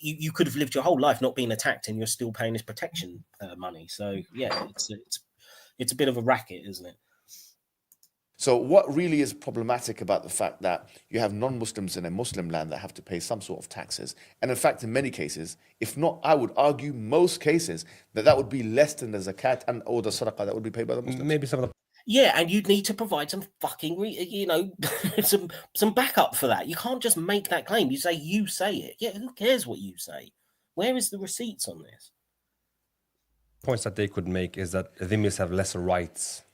Speaker 1: you could have lived your whole life not being attacked, and you're still paying this protection money. So yeah, it's a bit of a racket, isn't it?
Speaker 6: So what really is problematic about the fact that you have non-Muslims in a Muslim land that have to pay some sort of taxes? And in fact, in many cases, if not, I would argue most cases, that would be less than the zakat and or the sadaqah that would be paid by the Muslims.
Speaker 4: Maybe some of the...
Speaker 1: Yeah, and you'd need to provide some fucking, some backup for that. You can't just make that claim. You say it. Yeah, who cares what you say? Where is the receipts on this?
Speaker 4: Points that they could make is that dhimmis have lesser rights.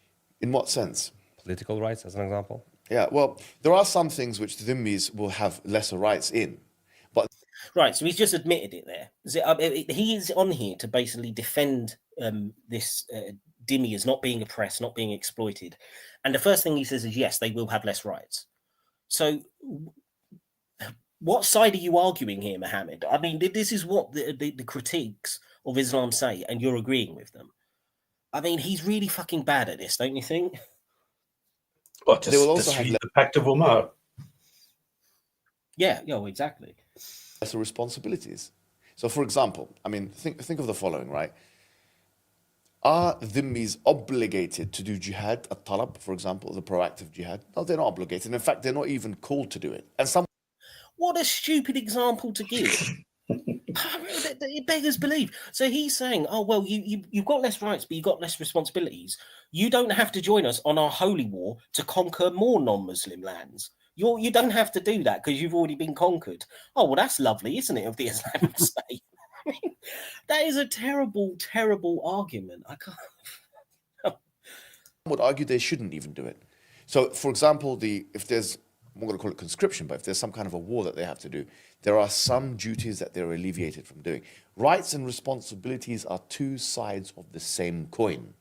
Speaker 6: In what sense?
Speaker 4: Political rights, as an example.
Speaker 6: Yeah, well, there are some things which the dhimmis will have lesser rights in, but
Speaker 1: right. So he's just admitted it there. He is on here to basically defend this dhimmi as not being oppressed, not being exploited, and the first thing he says is yes, they will have less rights. So, what side are you arguing here, Mohammed? I mean, this is what the critiques of Islam say, and you're agreeing with them. I mean, he's really fucking bad at this, don't you think?
Speaker 3: Well, they will also have the Pact of Umar.
Speaker 1: Yeah, exactly.
Speaker 6: Lesser responsibilities. So, for example, I mean, think of the following, right? Are dhimmis obligated to do jihad at talab, for example, the proactive jihad? No, they're not obligated. In fact, they're not even called to do it. And
Speaker 1: what a stupid example to give. It beggars belief. So he's saying, oh, well, you've got less rights, but you've got less responsibilities. You don't have to join us on our holy war to conquer more non-Muslim lands. You don't have to do that because you've already been conquered. Oh, well, that's lovely, isn't it, of the Islamic State? I mean, that is a terrible, terrible argument. I can't.
Speaker 6: I would argue they shouldn't even do it. So, for example, if there's, I'm not going to call it conscription, but if there's some kind of a war that they have to do, there are some duties that they're alleviated from doing. Rights and responsibilities are two sides of the same coin.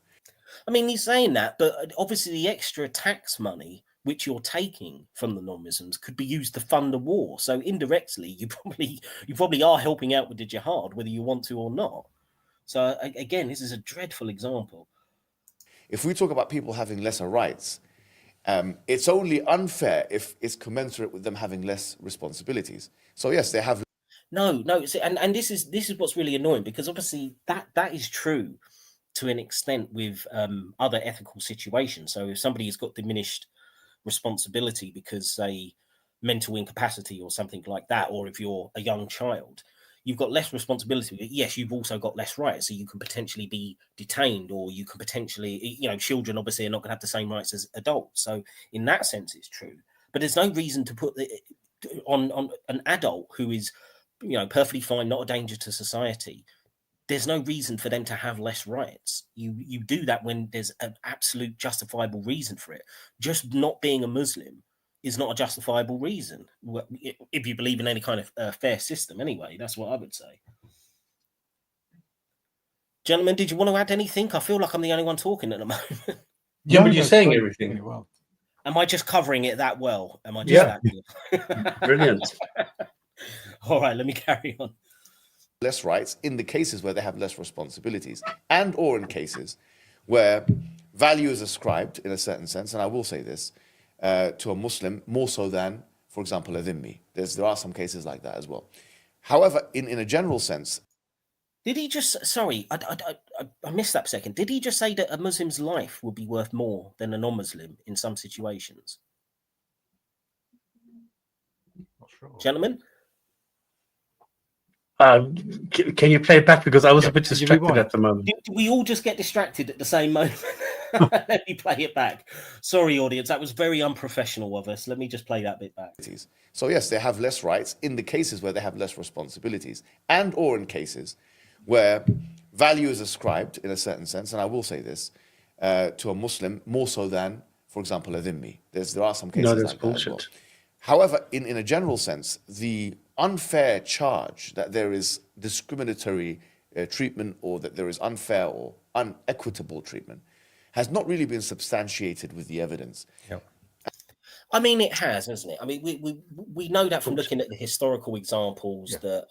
Speaker 1: I mean, he's saying that, but obviously the extra tax money which you're taking from the non-Muslims could be used to fund the war. So indirectly, you probably are helping out with the jihad, whether you want to or not. So again, this is a dreadful example.
Speaker 6: If we talk about people having lesser rights, it's only unfair if it's commensurate with them having less responsibilities. So yes, they have.
Speaker 1: No. And this is what's really annoying, because obviously that is true to an extent with other ethical situations. So if somebody has got diminished responsibility because, say, mental incapacity or something like that, or if you're a young child, you've got less responsibility. But yes, you've also got less rights. So you can potentially be detained, or you can potentially, children obviously are not going to have the same rights as adults. So in that sense, it's true. But there's no reason to put it on an adult who is, perfectly fine, not a danger to society. There's no reason for them to have less rights. You do that when there's an absolute justifiable reason for it. Just not being a Muslim is not a justifiable reason, if you believe in any kind of fair system anyway. That's what I would say. Gentlemen, did you want to add anything? I feel like I'm the only one talking at the moment.
Speaker 3: Yeah, but you're saying everything.
Speaker 2: Really well.
Speaker 1: Am I just covering it that well? Am I just that good?
Speaker 3: Brilliant.
Speaker 1: All right, let me carry on.
Speaker 6: Less rights in the cases where they have less responsibilities, and or in cases where value is ascribed in a certain sense, and I will say this, to a Muslim more so than, for example, a dhimmi. There are some cases like that as well. However, in a general sense...
Speaker 1: Did he just... Sorry, I missed that for a second. Did he just say that a Muslim's life would be worth more than a non-Muslim in some situations?
Speaker 2: Not sure.
Speaker 1: Gentlemen?
Speaker 3: Can you play it back, because I was a bit
Speaker 2: Could you
Speaker 3: distracted
Speaker 2: rewind?
Speaker 3: at the moment.
Speaker 1: Did we all just get distracted at the same moment? Let me play it back. Sorry, audience, that was very unprofessional of us. Let me just play that bit back.
Speaker 6: So yes, they have less rights in the cases where they have less responsibilities, and or in cases where value is ascribed in a certain sense, and I will say this, to a Muslim more so than, for example, a dhimmi. There are some cases
Speaker 3: that's
Speaker 6: like that as
Speaker 3: bullshit.
Speaker 6: well. However, in a general sense, the unfair charge that there is discriminatory treatment, or that there is unfair or unequitable treatment, has not really been substantiated with the evidence.
Speaker 4: Yeah.
Speaker 1: I mean, it has, hasn't it? I mean, we know that from looking at the historical examples that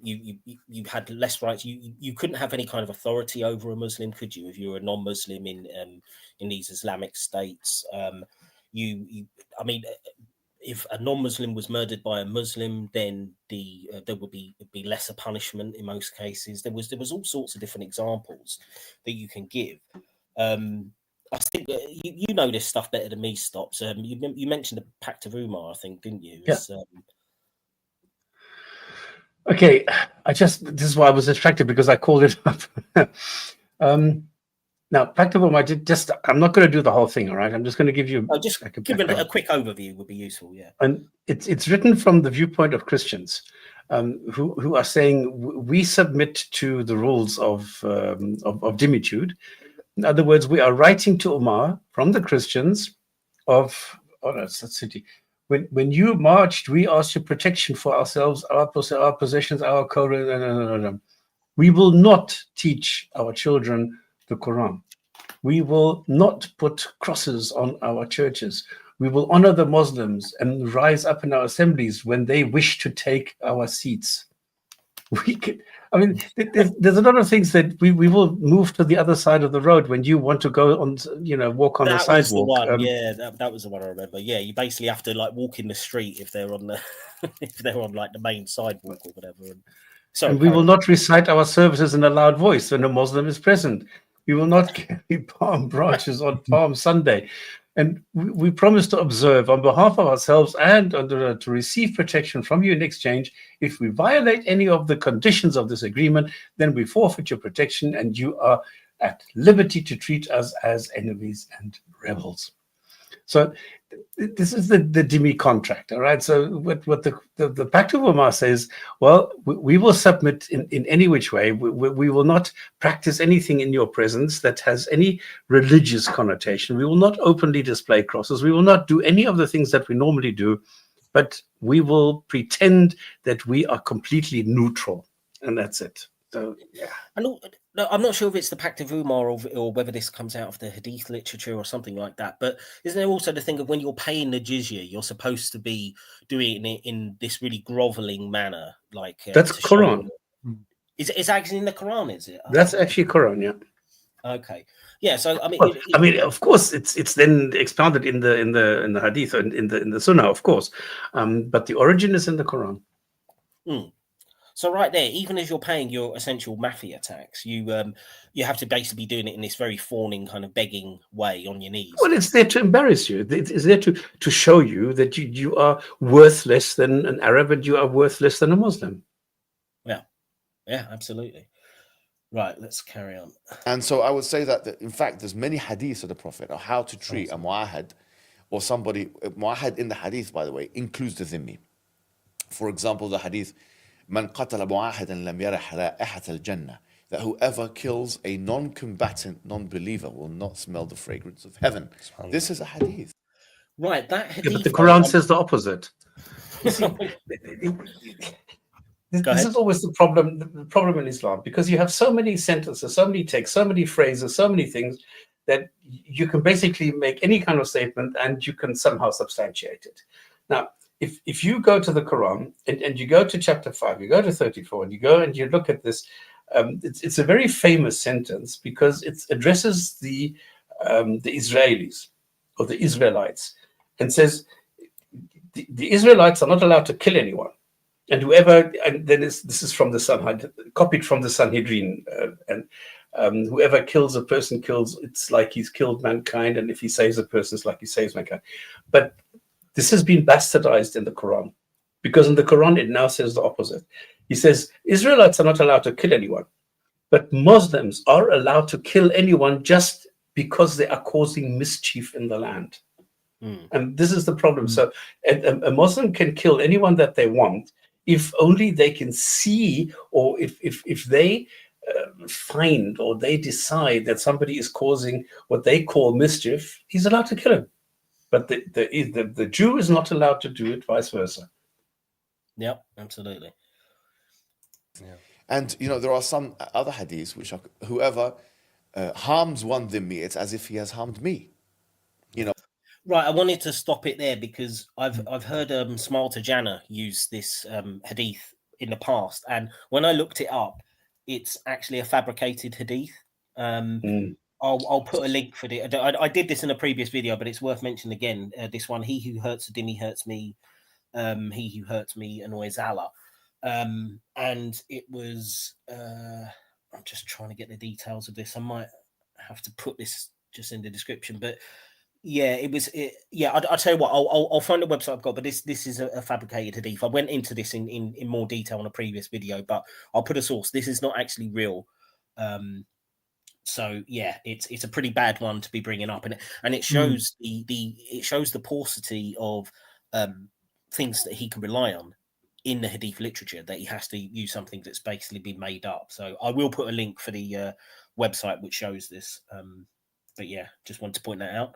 Speaker 1: you had less rights. You couldn't have any kind of authority over a Muslim, could you? If you were a non-Muslim in these Islamic states, I mean, if a non-Muslim was murdered by a Muslim, then there would be lesser punishment in most cases. There was all sorts of different examples that you can give. I think you know this stuff better than me, Stops. You mentioned the Pact of Umar, I think, didn't you?
Speaker 3: Yeah. Okay, this is why I was distracted, because I called it up. Now, Pact of Umar, I'm not going to do the whole thing, all right? I'm just going to give you
Speaker 1: give it a quick overview would be useful, yeah.
Speaker 3: And it's written from the viewpoint of Christians, who are saying we submit to the rules of dhimmitude. In other words, we are writing to Umar from the Christians of that city. When you marched, we asked you protection for ourselves, our possessions, our Quran. We will not teach our children the Quran. We will not put crosses on our churches. We will honor the Muslims and rise up in our assemblies when they wish to take our seats. There's a lot of things that we will move to the other side of the road when you want to go on, walk on the sidewalk.
Speaker 1: Was the one. That was the one I remember. Yeah, you basically have to walk in the street if they're on the the main sidewalk or whatever.
Speaker 3: And we will not recite our services in a loud voice when a Muslim is present. We will not carry palm branches on Palm Sunday. And we promise to observe on behalf of ourselves and to receive protection from you in exchange. If we violate any of the conditions of this agreement, then we forfeit your protection, and you are at liberty to treat us as enemies and rebels. So this is the Dhimmi contract, all right? So what the Pact of Umar says, well, we will submit in any which way. We will not practice anything in your presence that has any religious connotation. We will not openly display crosses. We will not do any of the things that we normally do, but we will pretend that we are completely neutral, and that's it. So, yeah.
Speaker 1: I'm not sure if it's the Pact of Umar or whether this comes out of the hadith literature or something like that. But isn't there also the thing of when you're paying the jizya, you're supposed to be doing it in this really groveling manner?
Speaker 3: That's Quran.
Speaker 1: It's actually in the Quran, is it?
Speaker 3: That's actually Quran, yeah.
Speaker 1: Okay. Yeah. So
Speaker 3: of course, it's then expounded in the hadith and in the Sunnah, of course, but the origin is in the Quran.
Speaker 1: So right there, even as you're paying your essential mafia tax, you have to basically be doing it in this very fawning kind of begging way on your knees.
Speaker 3: Well, it's there to embarrass you. It's there to show you that you are worth less than an Arab and you are worth less than a Muslim.
Speaker 1: Yeah, absolutely. Right, let's carry on.
Speaker 6: And so I would say that in fact, there's many hadiths of the Prophet on how to treat a mu'ahad or somebody. Mu'ahad in the hadith, by the way, includes the dhimmi. For example, the hadith, Man qatala mu'ahadan lam yarah ra'ihat al-jannah, that whoever kills a non-combatant non-believer will not smell the fragrance of heaven. This is a hadith.
Speaker 1: Right, that hadith.
Speaker 3: Yeah, but the Quran says the opposite. This is always the problem in Islam, because you have so many sentences, so many texts, so many phrases, so many things that you can basically make any kind of statement and you can somehow substantiate it. Now, if you go to the Quran and you go to chapter 5, you go to 34, and you go and you look at this, it's a very famous sentence because it addresses the Israelis or the Israelites and says the Israelites are not allowed to kill anyone. And this is from the Sanhedrin, copied from the Sanhedrin, and whoever kills a person it's like he's killed mankind, and if he saves a person, it's like he saves mankind. But this has been bastardized in the Quran. because in the Quran it now says the opposite. He says Israelites are not allowed to kill anyone, but Muslims are allowed to kill anyone just because they are causing mischief in the land. And this is the problem. So a Muslim can kill anyone that they want if only they can see, or if they find or they decide that somebody is causing what they call mischief, he's allowed to kill him. But the Jew is not allowed to do it, vice versa.
Speaker 1: Yep, absolutely.
Speaker 6: And there are some other hadiths which are whoever harms one dhimmi, it's as if he has harmed me.
Speaker 1: Right, I wanted to stop it there because I've heard Smile to Jannah use this hadith in the past, and when I looked it up, it's actually a fabricated hadith. I'll put a link for it. I did this in a previous video, but it's worth mentioning again. This one: "He who hurts a dhimmi hurts me. He who hurts me annoys Allah." And it was. I'm just trying to get the details of this. I might have to put this just in the description, but. Yeah, it was. I'll tell you what. I'll find the website I've got, but this is a fabricated hadith. I went into this in more detail in a previous video, but I'll put a source. This is not actually real. So yeah, it's a pretty bad one to be bringing up, and it shows it shows the paucity of things that he can rely on in the hadith literature, that he has to use something that's basically been made up. So I will put a link for the website which shows this. But yeah, just wanted to point that out.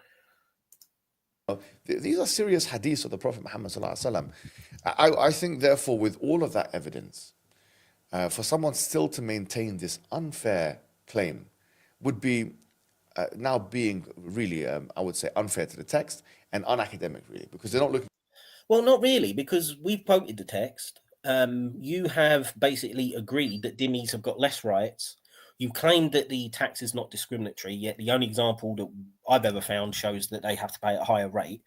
Speaker 6: These are serious hadiths of the Prophet Muhammad sallallahu alaihi wasallam. I think, therefore, with all of that evidence, for someone still to maintain this unfair claim would be now being really, I would say, unfair to the text and unacademic, really, because they're not looking.
Speaker 1: Well, not really, because we've quoted the text. You have basically agreed that dhimmis have got less rights. You claimed that the tax is not discriminatory, yet the only example that I've ever found shows that they have to pay at a higher rate.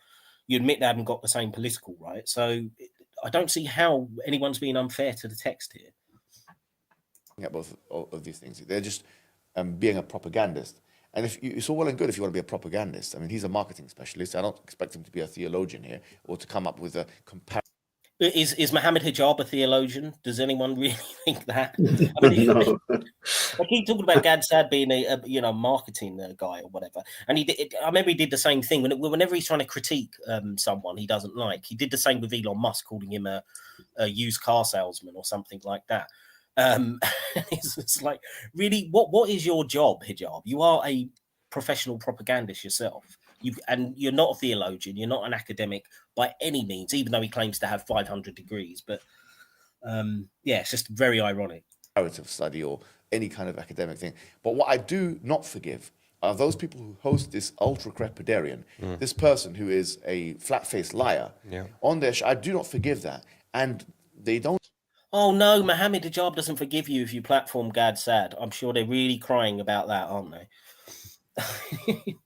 Speaker 1: You admit they haven't got the same political right. So I don't see how anyone's being unfair to the text here.
Speaker 6: Yeah, both of these things. They're just being a propagandist. And it's all well and good if you want to be a propagandist. I mean, he's a marketing specialist. I don't expect him to be a theologian here or to come up with a comparison.
Speaker 1: Is Mohammed Hijab a theologian? Does anyone really think that? I mean,
Speaker 3: No.
Speaker 1: I keep talking about Gad Saad being a marketing guy or whatever, and I remember he did the same thing whenever he's trying to critique someone he doesn't like. He did the same with Elon Musk, calling him a used car salesman or something like that. It's like, really, what is your job, Hijab? You are a professional propagandist yourself. You're not a theologian. You're not an academic by any means, even though he claims to have 500 degrees. But it's just very ironic.
Speaker 6: Narrative study or any kind of academic thing. But what I do not forgive are those people who host this ultra crepidarian, this person who is a flat-faced liar on their show. I do not forgive that. And they don't.
Speaker 1: Oh no, Mohammed Hijab doesn't forgive you if you platform Gad Saad. I'm sure they're really crying about that, aren't they?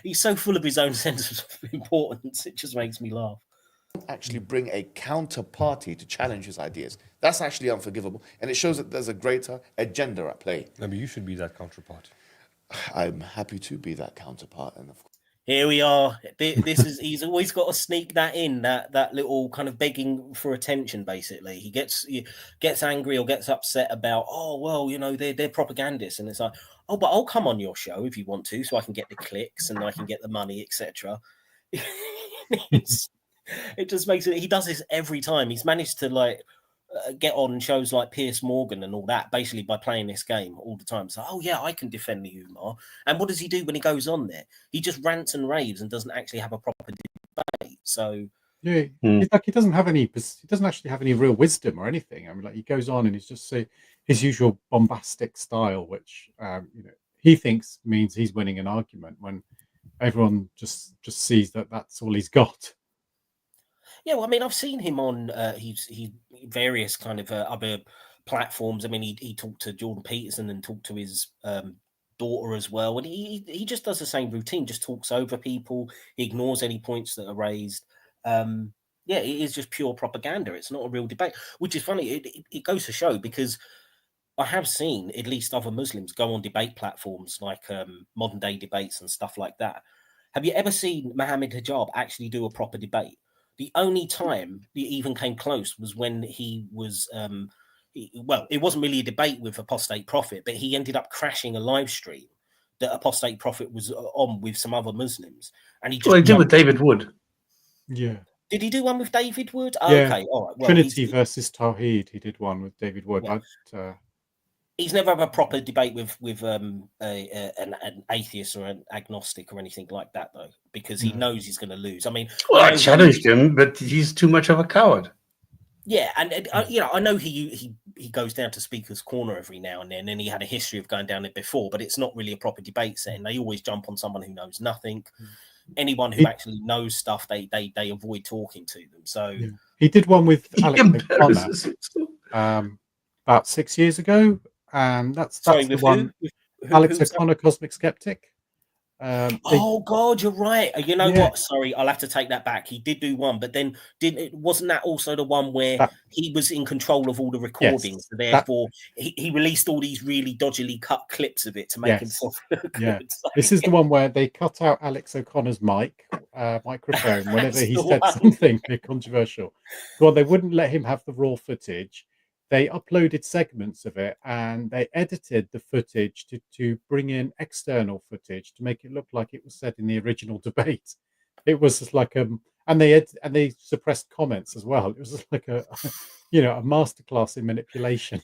Speaker 1: He's so full of his own sense of importance. It just makes me laugh.
Speaker 6: Actually bring a counterparty to challenge his ideas. That's actually unforgivable. And it shows that there's a greater agenda at play.
Speaker 4: Maybe you should be that counterpart.
Speaker 6: I'm happy to be that counterpart. And of course,
Speaker 1: here we are. He's always got to sneak that in, that little kind of begging for attention, basically. He gets angry or gets upset about, they're propagandists. And it's like, oh, but I'll come on your show if you want to, so I can get the clicks and I can get the money, etc. It just makes it. He does this every time. He's managed to get on shows like Piers Morgan and all that, basically by playing this game all the time. So, I can defend the Umar. And what does he do when he goes on there? He just rants and raves and doesn't actually have a proper debate. So
Speaker 2: yeah, it's like he doesn't actually have any real wisdom or anything. I mean, like, he goes on and he's just his usual bombastic style, which he thinks means he's winning an argument when everyone just sees that that's all he's got.
Speaker 1: Yeah, well, I mean, I've seen him on he various kind of other platforms. I mean, he talked to Jordan Peterson and talked to his daughter as well, and he just does the same routine, just talks over people, he ignores any points that are raised. It is just pure propaganda. It's not a real debate, which is funny. It goes to show, because I have seen at least other Muslims go on debate platforms like modern day debates and stuff like that. Have you ever seen Mohammed Hijab actually do a proper debate? The only time he even came close was when he was, well, it wasn't really a debate with Apostate Prophet, but he ended up crashing a live stream that Apostate Prophet was on with some other Muslims. And he just
Speaker 3: Well, he did with David Wood.
Speaker 2: Yeah.
Speaker 1: Did he do one with David Wood? Oh,
Speaker 2: Yeah.
Speaker 1: okay, all right. Well,
Speaker 2: Trinity versus Tawheed. He did one with David Wood.
Speaker 1: Yeah. He's never had a proper debate with an atheist or an agnostic or anything like that, though, because he knows he's going to lose. I mean,
Speaker 3: well, I challenged him, but he's too much of a coward.
Speaker 1: Yeah, and you know, I know he goes down to Speaker's Corner every now and then, and he had a history of going down it before, but it's not really a proper debate setting. They always jump on someone who knows nothing. Anyone who actually knows stuff, they avoid talking to them. So
Speaker 2: he did one with Alex O'Connor about 6 years ago. That's the one. Alex O'Connor, Cosmic Skeptic.
Speaker 1: Oh God, you're right. You know what? Sorry, I'll have to take that back. He did do one, but then wasn't that also the one where he was in control of all the recordings? So therefore, he released all these really dodgily cut clips of it to make himself look good. So,
Speaker 2: this is the one where they cut out Alex O'Connor's microphone whenever he said something controversial. Well, they wouldn't let him have the raw footage. They uploaded segments of it and they edited the footage to bring in external footage to make it look like it was said in the original debate. It was just like and they suppressed comments as well. It was just like a masterclass in manipulation.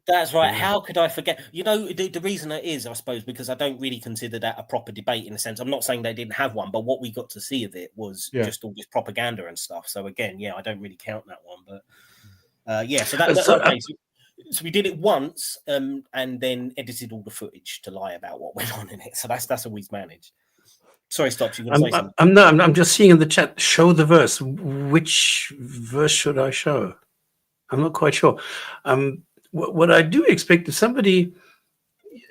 Speaker 1: That's right. How could I forget? You know, the reason it is, I suppose, because I don't really consider that a proper debate in a sense. I'm not saying they didn't have one, but what we got to see of it was just all this propaganda and stuff. So again, I don't really count that one, but. So we did it once, and then edited all the footage to lie about what went on in it. So that's always managed. Sorry, Stops. You going to say something?
Speaker 3: I'm just seeing in the chat. Show the verse. Which verse should I show? I'm not quite sure. What I do expect is somebody.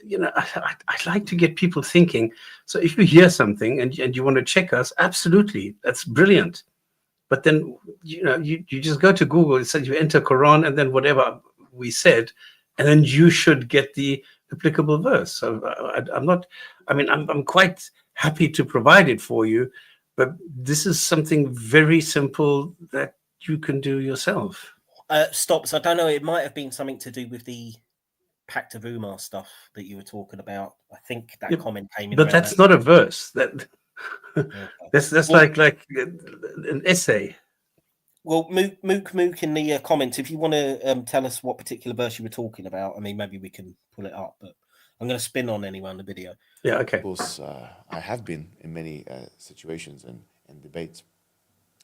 Speaker 3: You know, I'd like to get people thinking. So if you hear something and you want to check us, absolutely, that's brilliant. But then, you just go to Google, it says you enter Quran and then whatever we said, and then you should get the applicable verse. So I'm quite happy to provide it for you, but this is something very simple that you can do yourself.
Speaker 1: Stops. I don't know. It might have been something to do with the Pact of Umar stuff that you were talking about. I think that comment came in.
Speaker 3: But that's not a verse. That's like an essay.
Speaker 1: Well, Mook in the comments, if you want to tell us what particular verse you were talking about, I mean, maybe we can pull it up, but I'm going to spin on anyway on the video.
Speaker 3: Yeah, okay.
Speaker 6: Of course, I have been in many situations and debates,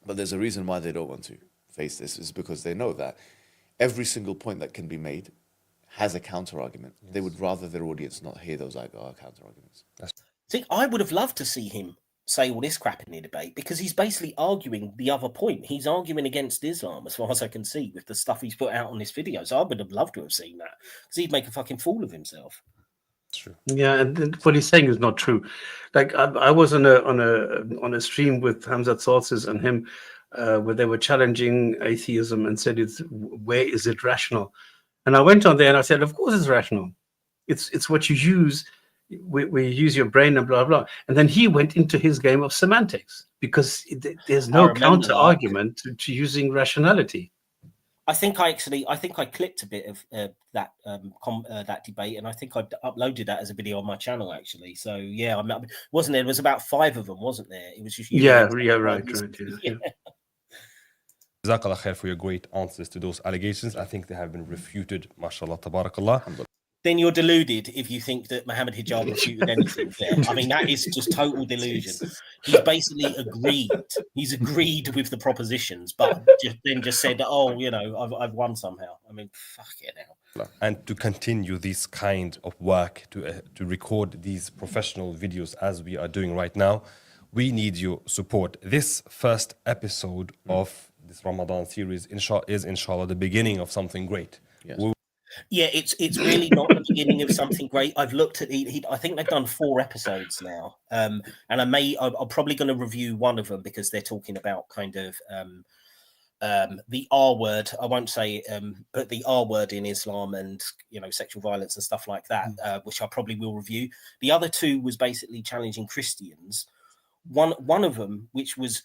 Speaker 6: but there's a reason why they don't want to face this, is because they know that every single point that can be made has a counter-argument. Yes. They would rather their audience not hear those counter-arguments.
Speaker 1: See, I would have loved to see him say all this crap in the debate, because he's basically arguing the other point. He's arguing against Islam, as far as I can see, with the stuff he's put out on his videos. I would have loved to have seen that, because he'd make a fucking fool of himself.
Speaker 3: True. Yeah, and what he's saying is not true. Like I was on a stream with Hamzat Sources and him, where they were challenging atheism and said, where is it rational? And I went on there and I said, of course it's rational. It's what you use. We use your brain and blah blah. And then he went into his game of semantics, because there's no counter argument to using rationality.
Speaker 1: I think I clipped a bit of that debate, and I think I uploaded that as a video on my channel actually. So yeah, wasn't there? There was about 5 of them, wasn't there? It was just
Speaker 3: right. Yeah.
Speaker 4: Jazakallah khair for your great answers to those allegations. I think they have been refuted. MashaAllah, tabarakallah.
Speaker 1: Then you're deluded if you think that Mohammed Hijab refuted anything there. I mean, that is just total delusion. He's basically agreed. He's agreed with the propositions, but just said, I've won somehow. I mean, fuck it now.
Speaker 4: And to continue this kind of work, to record these professional videos as we are doing right now, we need your support. This first episode of this Ramadan series is inshallah the beginning of something great.
Speaker 6: Yes.
Speaker 1: Yeah, it's really not the beginning of something great. I've looked at I think they've done 4 episodes now, and I'm probably going to review one of them, because they're talking about kind of the R word. I won't say but the R word in Islam, and sexual violence and stuff like that, which I probably will review. The other 2 was basically challenging Christians one of them, which was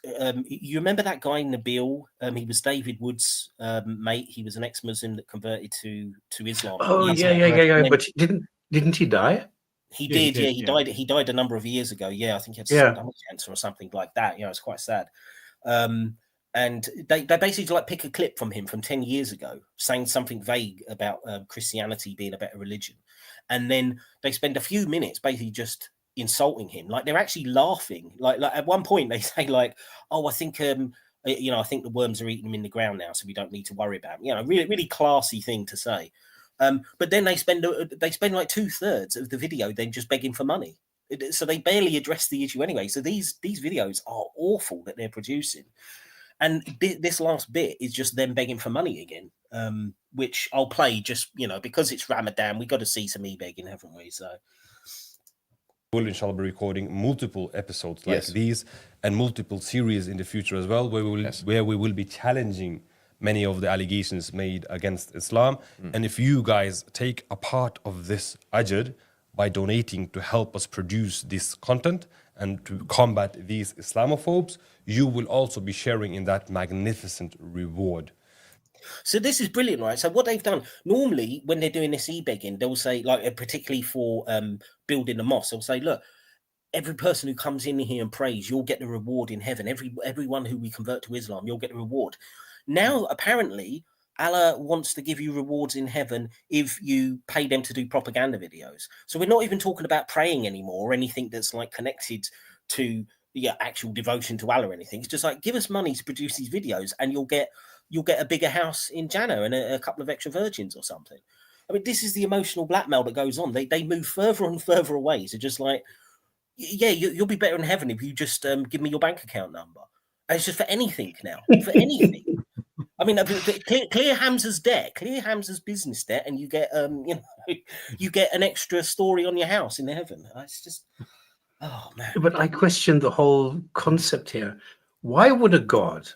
Speaker 1: you remember that guy Nabil? He was David Wood's mate. He was an ex-Muslim that converted to Islam.
Speaker 3: Oh
Speaker 1: Yes,
Speaker 3: yeah. But didn't he die?
Speaker 1: He
Speaker 2: Yeah, he
Speaker 1: did. Yeah,
Speaker 2: did,
Speaker 1: he
Speaker 2: yeah.
Speaker 1: died. He died a number of years ago. Yeah, I think he had
Speaker 3: Yeah.
Speaker 1: stomach cancer or something like that. It's quite sad. And they basically like pick a clip from him from 10 years ago, saying something vague about Christianity being a better religion, and then they spend a few minutes basically just insulting him. Like they're actually laughing. Like at one point they say like, "Oh, I think I think the worms are eating him in the ground now, so we don't need to worry about him." Really, really classy thing to say. But then they spend like 2/3 of the video then just begging for money. So they barely address the issue anyway. So these videos are awful that they're producing. And this last bit is just them begging for money again, which I'll play just, because it's Ramadan, we got to see some e-begging, haven't we? So
Speaker 4: We'll inshallah be recording multiple episodes like
Speaker 6: Yes.
Speaker 4: these and multiple series in the future as well, where we will be challenging many of the allegations made against Islam. And if you guys take a part of this ajr by donating to help us produce this content and to combat these Islamophobes, you will also be sharing in that magnificent reward.
Speaker 1: So this is brilliant, right? So what they've done, normally when they're doing this e-begging, they'll say, like, particularly for building a mosque, they'll say, look, every person who comes in here and prays, you'll get the reward in heaven. Everyone who we convert to Islam, you'll get the reward. Now, apparently, Allah wants to give you rewards in heaven if you pay them to do propaganda videos. So we're not even talking about praying anymore or anything that's like connected to actual devotion to Allah or anything. It's just like, give us money to produce these videos and you'll get a bigger house in Jannah and a couple of extra virgins or something. I mean, this is the emotional blackmail that goes on. They move further and further away. So just like, you'll be better in heaven if you just give me your bank account number. And it's just for anything now, for anything. I mean, clear Hamza's debt, clear Hamza's business debt, and you get, you get an extra story on your house in heaven. It's just, oh man.
Speaker 3: But I question the whole concept here. Why would a god,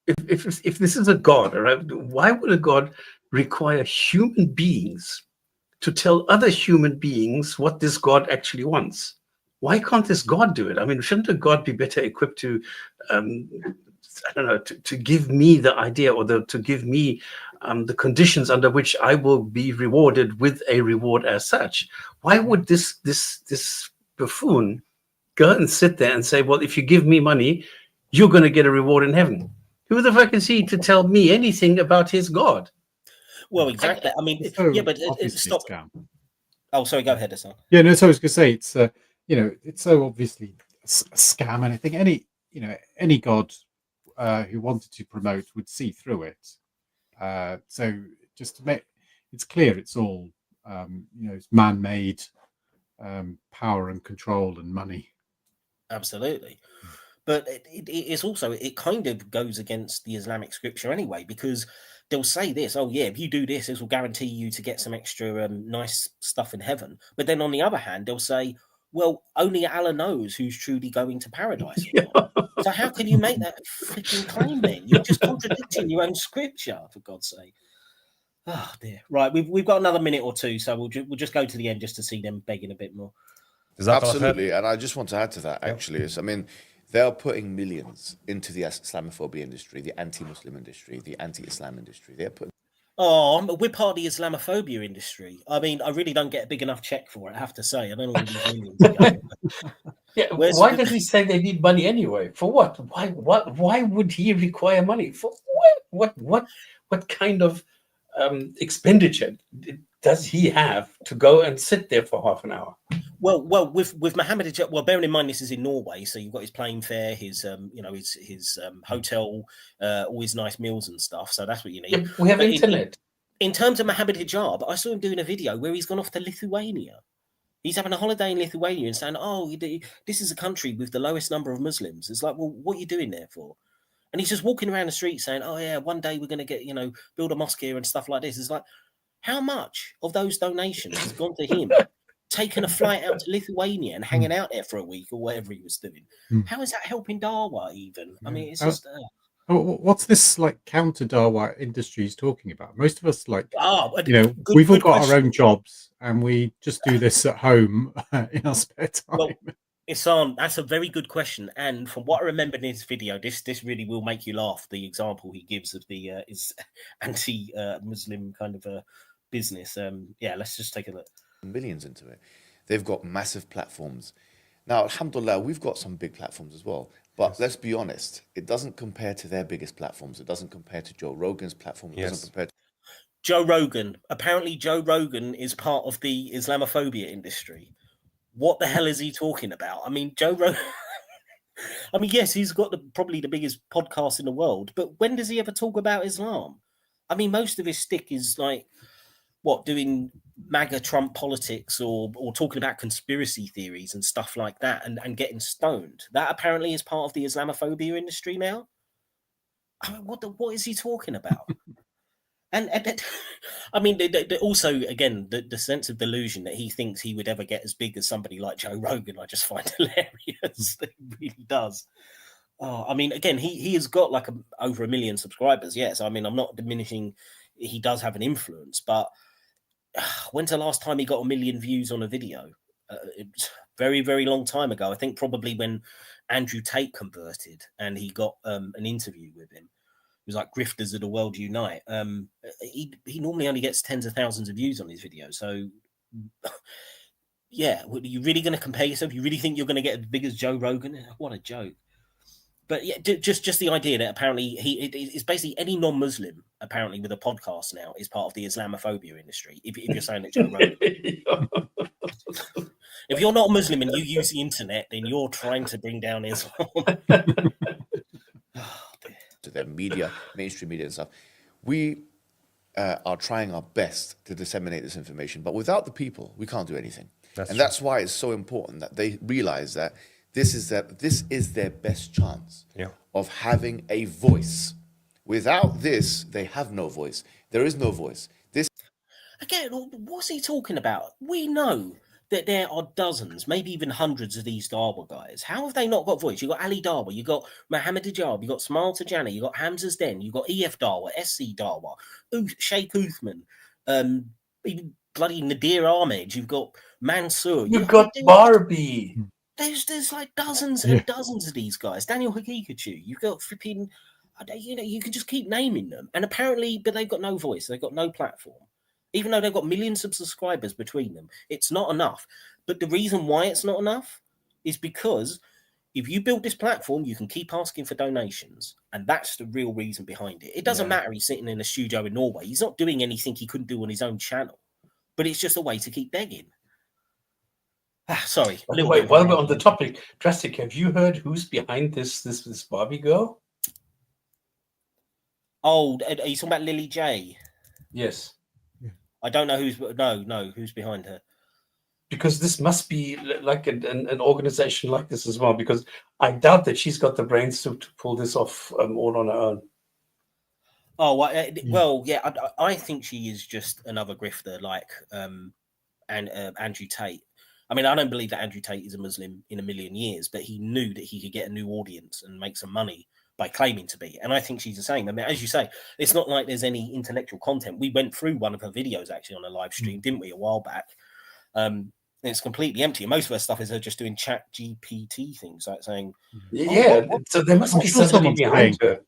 Speaker 3: if this is a god, right, why would a god require human beings to tell other human beings what this god actually wants? Why can't this god do it? I mean, shouldn't a god be better equipped to, I don't know, to give me the idea or to give me the conditions under which I will be rewarded with a reward as such? Why would this buffoon go and sit there and say, well, if you give me money, you're going to get a reward in heaven? Who the fuck is he to tell me anything about his God?
Speaker 1: Well, exactly. I mean,
Speaker 2: So
Speaker 1: yeah, but stop.
Speaker 2: Scam.
Speaker 1: Oh, sorry, go ahead, Hassan.
Speaker 2: Yeah, no. So I was going to say it's it's so obviously a scam, and I think any god who wanted to promote would see through it. So just to make it's clear, it's all it's man-made power and control and money.
Speaker 1: Absolutely. But it's also, it kind of goes against the Islamic scripture anyway, because they'll say this, oh yeah, if you do this, this will guarantee you to get some extra nice stuff in heaven. But then on the other hand, they'll say, well, only Allah knows who's truly going to paradise or not. So how can you make that freaking claim then? You're just contradicting your own scripture, for God's sake. Oh dear. Right, we've got another minute or two, so we'll just go to the end just to see them begging a bit more.
Speaker 6: Absolutely. And I just want to add to that, actually, is, I mean, they are putting millions into the Islamophobia industry, the anti-Muslim industry, the anti-Islam industry. They're putting.
Speaker 1: Oh, we're part of the Islamophobia industry. I mean, I really don't get a big enough check for it, I have to say. I don't know where these millions go.
Speaker 3: Yeah, why does he say they need money anyway? For what? Why would he require money? For what kind of expenditure does he have to go and sit there for half an hour?
Speaker 1: Well, with Mohammed Hijab, well, bearing in mind this is in Norway, so you've got his plane fare, his his hotel, all his nice meals and stuff. So that's what you need.
Speaker 3: Yeah, we have internet.
Speaker 1: In terms of Mohammed Hijab, I saw him doing a video where he's gone off to Lithuania. He's having a holiday in Lithuania and saying, "Oh, this is a country with the lowest number of Muslims." It's like, well, what are you doing there for? And he's just walking around the street saying, "Oh yeah, one day we're going to get build a mosque here and stuff like this." It's like, how much of those donations has gone to him? Taking a flight out to Lithuania and hanging out there for a week or whatever he was doing. How is that helping Dawa even? I mean, it's just...
Speaker 2: what's this like counter Dawa industry he's talking about? Most of us we've all got
Speaker 1: question.
Speaker 2: our own jobs and we just do this at home in our spare time.
Speaker 1: Well, Isan, that's a very good question. And from what I remember in his video, this really will make you laugh. The example he gives of the is anti-Muslim kind of a business. Yeah, let's just take a look.
Speaker 6: Millions into it. They've got massive platforms. Now, alhamdulillah, we've got some big platforms as well. But let's be honest, it doesn't compare to their biggest platforms. It doesn't compare to Joe Rogan's platform. It doesn't compare to
Speaker 1: Joe Rogan. Apparently, Joe Rogan is part of the Islamophobia industry. What the hell is he talking about? I mean, Joe Rogan. I mean, yes, he's got probably the biggest podcast in the world, but when does he ever talk about Islam? I mean, most of his stick is like, what, doing MAGA Trump politics or talking about conspiracy theories and stuff like that and getting stoned. That apparently is part of the Islamophobia industry now. I mean, what is he talking about? And I mean, also, again, the sense of delusion that he thinks he would ever get as big as somebody like Joe Rogan, I just find hilarious. He really does. I mean, again, he has got like over 1 million subscribers. Yes, I mean, I'm not diminishing. He does have an influence, but when's the last time he got 1 million views on a video? It's very, very long time ago. I think probably when Andrew Tate converted and he got an interview with him. It was like Grifters of the World Unite. He normally only gets tens of thousands of views on his videos. So, yeah, are you really going to compare yourself? You really think you're going to get as big as Joe Rogan? What a joke. But yeah, just the idea that apparently it's basically any non-Muslim apparently with a podcast now is part of the Islamophobia industry. If you're saying that Joe Rogan, if you're not a Muslim and you use the internet, then you're trying to bring down Islam.
Speaker 6: to their media, mainstream media and stuff. We are trying our best to disseminate this information, but without the people, we can't do anything. That's why it's so important that they realize that this is their best chance of having a voice. Without this, they have no voice. There is no voice.
Speaker 1: Again, what's he talking about? We know that there are dozens, maybe even hundreds of these Dawa guys. How have they not got voice? You've got Ali Dawa, you've got Mohammed Hijab, you've got Smail Tajani, you've got Hamza's Den, you've got EF Dawa, SC Dawa, Sheikh Uthman, even bloody Nadir Ahmed, you've got Mansour.
Speaker 3: You've got Barbie.
Speaker 1: There's like dozens and dozens of these guys. Daniel Hakikachu, you've got flipping, you can just keep naming them. And apparently, but they've got no voice, they've got no platform. Even though they've got millions of subscribers between them, it's not enough. But the reason why it's not enough is because if you build this platform, you can keep asking for donations. And that's the real reason behind it. It doesn't matter he's sitting in a studio in Norway. He's not doing anything he couldn't do on his own channel. But it's just a way to keep begging. Sorry.
Speaker 3: Wait, while we're on the topic, Drastic, have you heard who's behind this Barbie girl?
Speaker 1: Oh, are you talking about Lily J?
Speaker 3: Yes.
Speaker 1: I don't know who's behind her.
Speaker 3: Because this must be like an organization like this as well, because I doubt that she's got the brains to pull this off all on her own.
Speaker 1: Oh, well, yeah, I think she is just another grifter like Andrew Tate. I mean, I don't believe that Andrew Tate is a Muslim in a million years, but he knew that he could get a new audience and make some money by claiming to be. And I think she's the same. I mean, as you say, it's not like there's any intellectual content. We went through one of her videos actually on a live stream, didn't we, a while back? It's completely empty. And most of her stuff is her just doing chat GPT things, like saying,
Speaker 3: so there must be somebody behind her.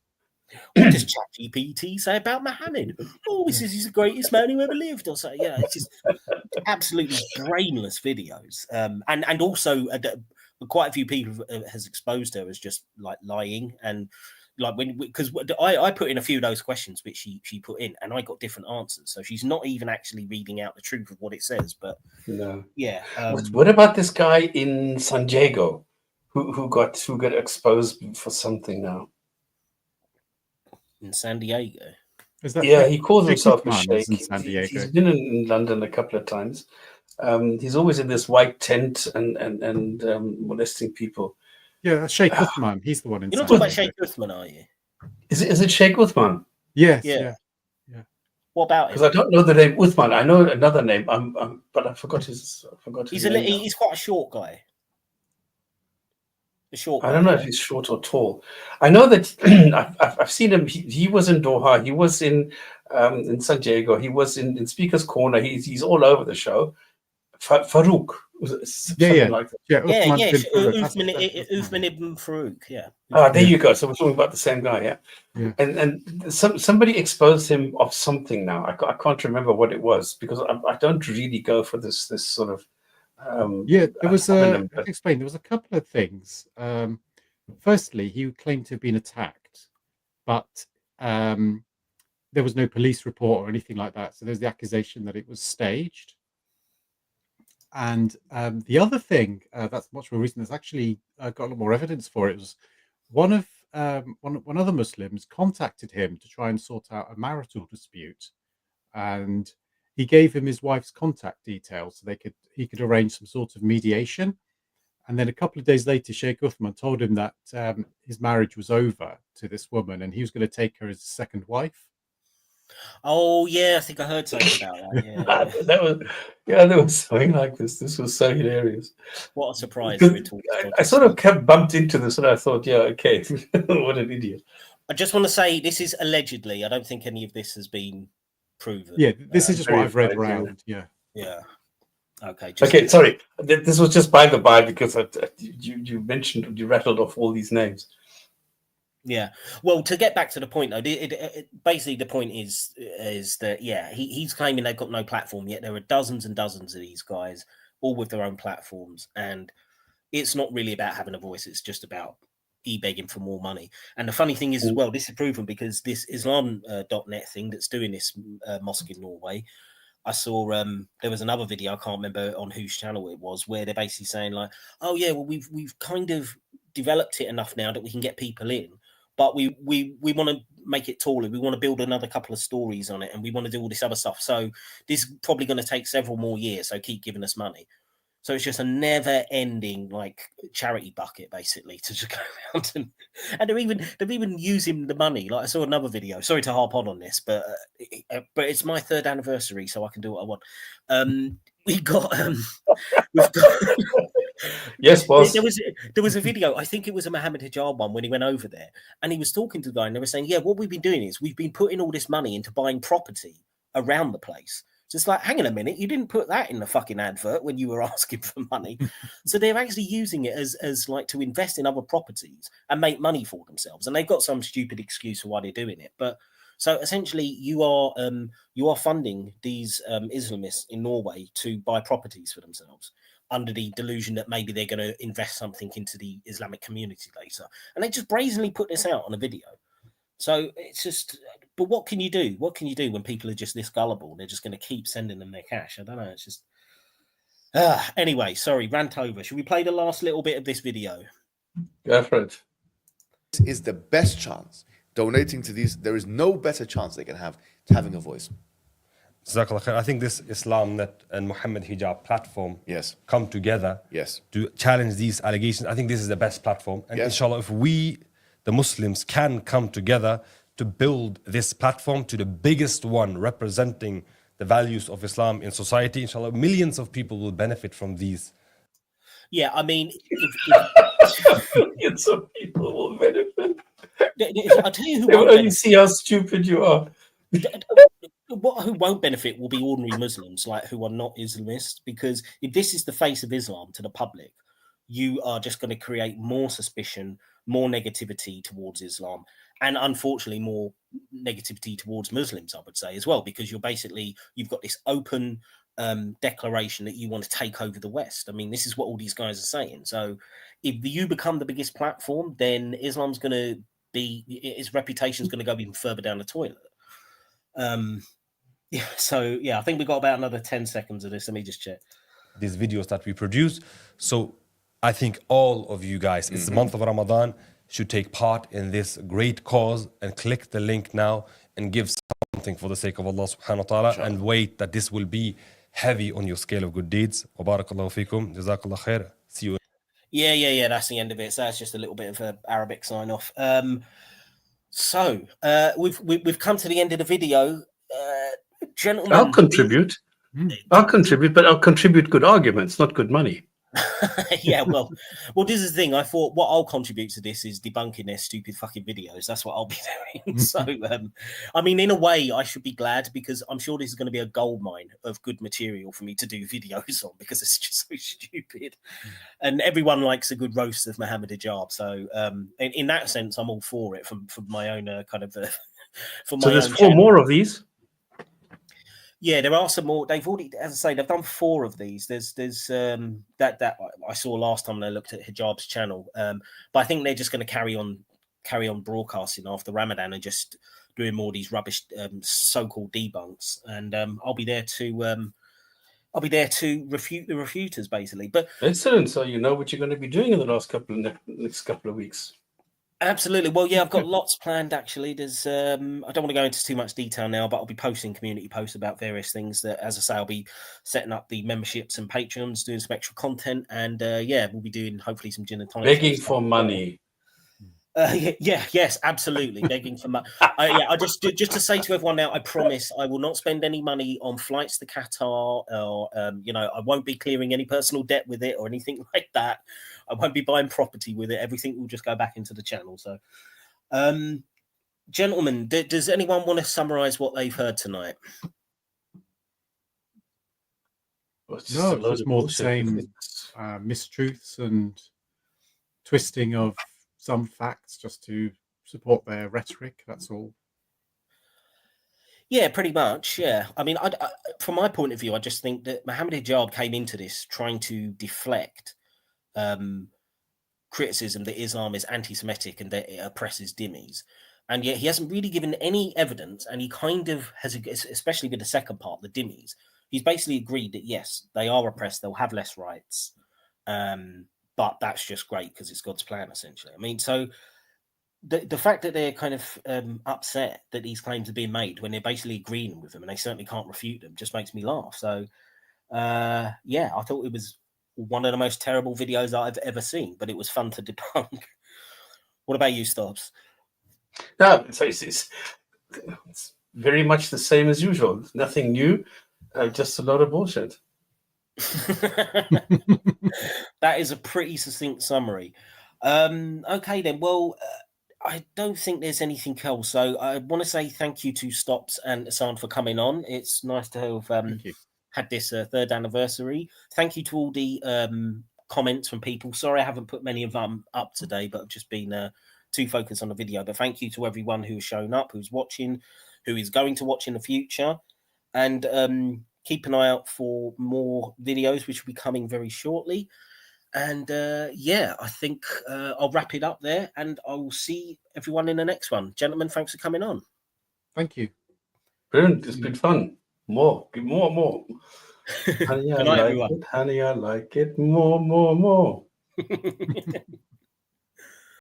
Speaker 1: What does chat GPT say about Muhammad? Oh, he says he's the greatest man who ever lived. Or so, yeah, it's just absolutely brainless videos. And also quite a few people has exposed her as just like lying and like because I put in a few of those questions which she put in and I got different answers, so she's not even actually reading out the truth of what it says. But
Speaker 3: what about this guy in San Diego who got exposed for something now
Speaker 1: in San Diego?
Speaker 3: He calls himself a sheikh. He's been in London a couple of times. He's always in this white tent and molesting people.
Speaker 2: Yeah, that's Sheikh Uthman. He's the one.
Speaker 1: You're not talking about Sheikh Uthman, are you?
Speaker 3: Is it Sheikh Uthman?
Speaker 2: Yes.
Speaker 1: Yeah. What about him?
Speaker 3: Because I don't know the name Uthman. I know another name. But I forgot his.
Speaker 1: He's quite a short guy.
Speaker 3: I don't know if he's short or tall. I know that I've seen him. He was in Doha. He was in San Diego. He was in Speaker's Corner. He's all over the show. Farouk. Something like that.
Speaker 2: Yeah,
Speaker 1: Yeah,
Speaker 2: Uthman
Speaker 1: yeah,
Speaker 2: bin Farouk. That's
Speaker 1: Uthman ibn Farouk, yeah.
Speaker 3: There you go. So we're talking about the same guy, yeah.
Speaker 2: Yeah.
Speaker 3: And somebody exposed him of something now. I can't remember what it was, because I don't really go for this sort of.
Speaker 2: Yeah, there was
Speaker 3: homonym, but-
Speaker 2: explain. There was a couple of things. Firstly, he claimed to have been attacked, but there was no police report or anything like that. So there's the accusation that it was staged. And the other thing that's much more recent, that's actually got a lot more evidence for it, was one of the Muslims contacted him to try and sort out a marital dispute, and he gave him his wife's contact details so he could arrange some sort of mediation. And then a couple of days later, Sheikh Uthman told him that his marriage was over to this woman, and he was going to take her as a second wife.
Speaker 1: Oh yeah, I think I heard something about that. Yeah,
Speaker 3: there was something like this. This was so hilarious.
Speaker 1: What a surprise!
Speaker 3: I sort of kept bumped into this, and I thought, yeah, okay, what an idiot.
Speaker 1: I just want to say this is allegedly. I don't think any of this has been proven.
Speaker 2: Yeah, this is just what I've read
Speaker 3: verified,
Speaker 2: around. Yeah.
Speaker 1: Yeah. Okay.
Speaker 3: Okay, sorry. This was just by the by, because you mentioned, you rattled off all these names.
Speaker 1: Yeah. Well, to get back to the point, though, basically the point is that, yeah, he's claiming they've got no platform, yet there are dozens and dozens of these guys, all with their own platforms. And it's not really about having a voice. It's just about begging for more money. And the funny thing is, as well, this is proven because this Islam.net thing that's doing this mosque in Norway, I saw there was another video, I can't remember on whose channel it was, where they're basically saying like, oh yeah, well we've kind of developed it enough now that we can get people in, but we want to make it taller. We want to build another couple of stories on it, and we want to do all this other stuff. So this is probably going to take several more years. So keep giving us money. So it's just a never-ending like charity bucket, basically, to just go around and they're even using the money. Like I saw another video. Sorry to harp on this, but it's my 3rd anniversary, so I can do what I want. We've got
Speaker 3: yes, boss.
Speaker 1: There was a video. I think it was a Mohammed Hijab one when he went over there, and he was talking to the guy, and they were saying, "Yeah, what we've been doing is we've been putting all this money into buying property around the place." So it's like, hang on a minute, you didn't put that in the fucking advert when you were asking for money. So they're actually using it as like to invest in other properties and make money for themselves. And they've got some stupid excuse for why they're doing it. But so essentially you are funding these Islamists in Norway to buy properties for themselves under the delusion that maybe they're going to invest something into the Islamic community later. And they just brazenly put this out on a video. So it's just, but what can you do? What can you do when people are just this gullible? They're just going to keep sending them their cash. I don't know. It's just, anyway, sorry, rant over. Should we play the last little bit of this video?
Speaker 3: Go for it.
Speaker 6: This is the best chance. Donating to these, there is no better chance they can have to having a voice.
Speaker 4: Jazakallah khair. I think this Islamnet and Mohammed Hijab platform come together to challenge these allegations. I think this is the best platform. And inshallah, if we, the Muslims, can come together to build this platform to the biggest one representing the values of Islam in society, inshallah, millions of people will benefit from these.
Speaker 1: Yeah, I mean,
Speaker 3: millions of people will benefit.
Speaker 1: I'll tell you who
Speaker 3: they
Speaker 1: won't
Speaker 3: will only
Speaker 1: benefit.
Speaker 3: see how stupid you are.
Speaker 1: Who won't benefit will be ordinary Muslims, like who are not Islamists, because if this is the face of Islam to the public, you are just going to create more suspicion, more negativity towards Islam, and unfortunately more negativity towards Muslims, I would say, as well, because you've got this open declaration that you want to take over the West. I mean, this is what all these guys are saying. So if you become the biggest platform, then Islam's going to be, its reputation is going to go even further down the toilet. So I think we've got about another 10 seconds of this. Let me just check
Speaker 4: these videos that we produce. So I think all of you guys, it's the month of Ramadan, should take part in this great cause and click the link now and give something for the sake of Allah subhanahu wa ta'ala, and wait that this will be heavy on your scale of good deeds. Wa barakallahu fikum. Jazakallah khair. See you.
Speaker 1: Yeah, that's the end of it. So that's just a little bit of an Arabic sign off. So we've come to the end of the video. Gentlemen,
Speaker 3: I'll contribute, but I'll contribute good arguments, not good money.
Speaker 1: Yeah, well, this is the thing. I thought what I'll contribute to this is debunking their stupid fucking videos. That's what I'll be doing. So, I mean, in a way, I should be glad because I'm sure this is going to be a goldmine of good material for me to do videos on because it's just so stupid. And everyone likes a good roast of Mohammed Hijab. So, in that sense, I'm all for it from my own kind of. From my
Speaker 3: So there's
Speaker 1: own
Speaker 3: 4
Speaker 1: channel.
Speaker 3: more of these.
Speaker 1: Yeah, there are some more. They've already, as I say, they've done 4 of these. There's that I saw last time when I looked at Hijab's channel. But I think they're just going to carry on broadcasting after Ramadan and just doing more of these rubbish so-called debunks. And I'll be there to refute the refuters, basically. But
Speaker 3: Excellent. So you know what you're going to be doing in the next couple of weeks.
Speaker 1: absolutely. Well, yeah, I've got lots planned, actually. There's I don't want to go into too much detail now, but I'll be posting community posts about various things that, as I say, I'll be setting up the memberships and Patreons, doing some extra content. And yeah, we'll be doing hopefully some gin and tonic.
Speaker 3: Begging for money.
Speaker 1: Yes, absolutely. Begging for money. I just to say to everyone now, I promise I will not spend any money on flights to Qatar, or I won't be clearing any personal debt with it or anything like that. I won't be buying property with it. Everything will just go back into the channel. So, gentlemen, does anyone want to summarize what they've heard tonight?
Speaker 2: No, it's just more the same mistruths and twisting of some facts just to support their rhetoric. That's all.
Speaker 1: Yeah, pretty much. Yeah. I mean, I from my point of view, I just think that Mohammed Hijab came into this trying to deflect criticism that Islam is anti-Semitic and that it oppresses dhimmis. And yet he hasn't really given any evidence. And he kind of has, especially with the second part, the dhimmis, he's basically agreed that, yes, they are oppressed. They'll have less rights. But that's just great because it's God's plan, essentially. I mean, so the fact that they're kind of upset that these claims are being made when they're basically agreeing with them and they certainly can't refute them just makes me laugh. So, yeah, I thought it was one of the most terrible videos I've ever seen, but it was fun to debunk. What about you, Stubbs?
Speaker 3: No, it's very much the same as usual. Nothing new, just a lot of bullshit.
Speaker 1: That is a pretty succinct summary. Okay, then. Well, I don't think there's anything else. So I want to say thank you to Stops and Hassan for coming on. It's nice to have had this 3rd anniversary. Thank you to all the comments from people. Sorry, I haven't put many of them up today, but I've just been too focused on the video. But thank you to everyone who's shown up, who's watching, who is going to watch in the future. And keep an eye out for more videos, which will be coming very shortly. And yeah, I think I'll wrap it up there and I will see everyone in the next one. Gentlemen, thanks for coming on.
Speaker 2: Thank you.
Speaker 3: Brilliant. It's been fun. More. Honey,
Speaker 1: Good night, everyone.
Speaker 3: Honey, I like it. More.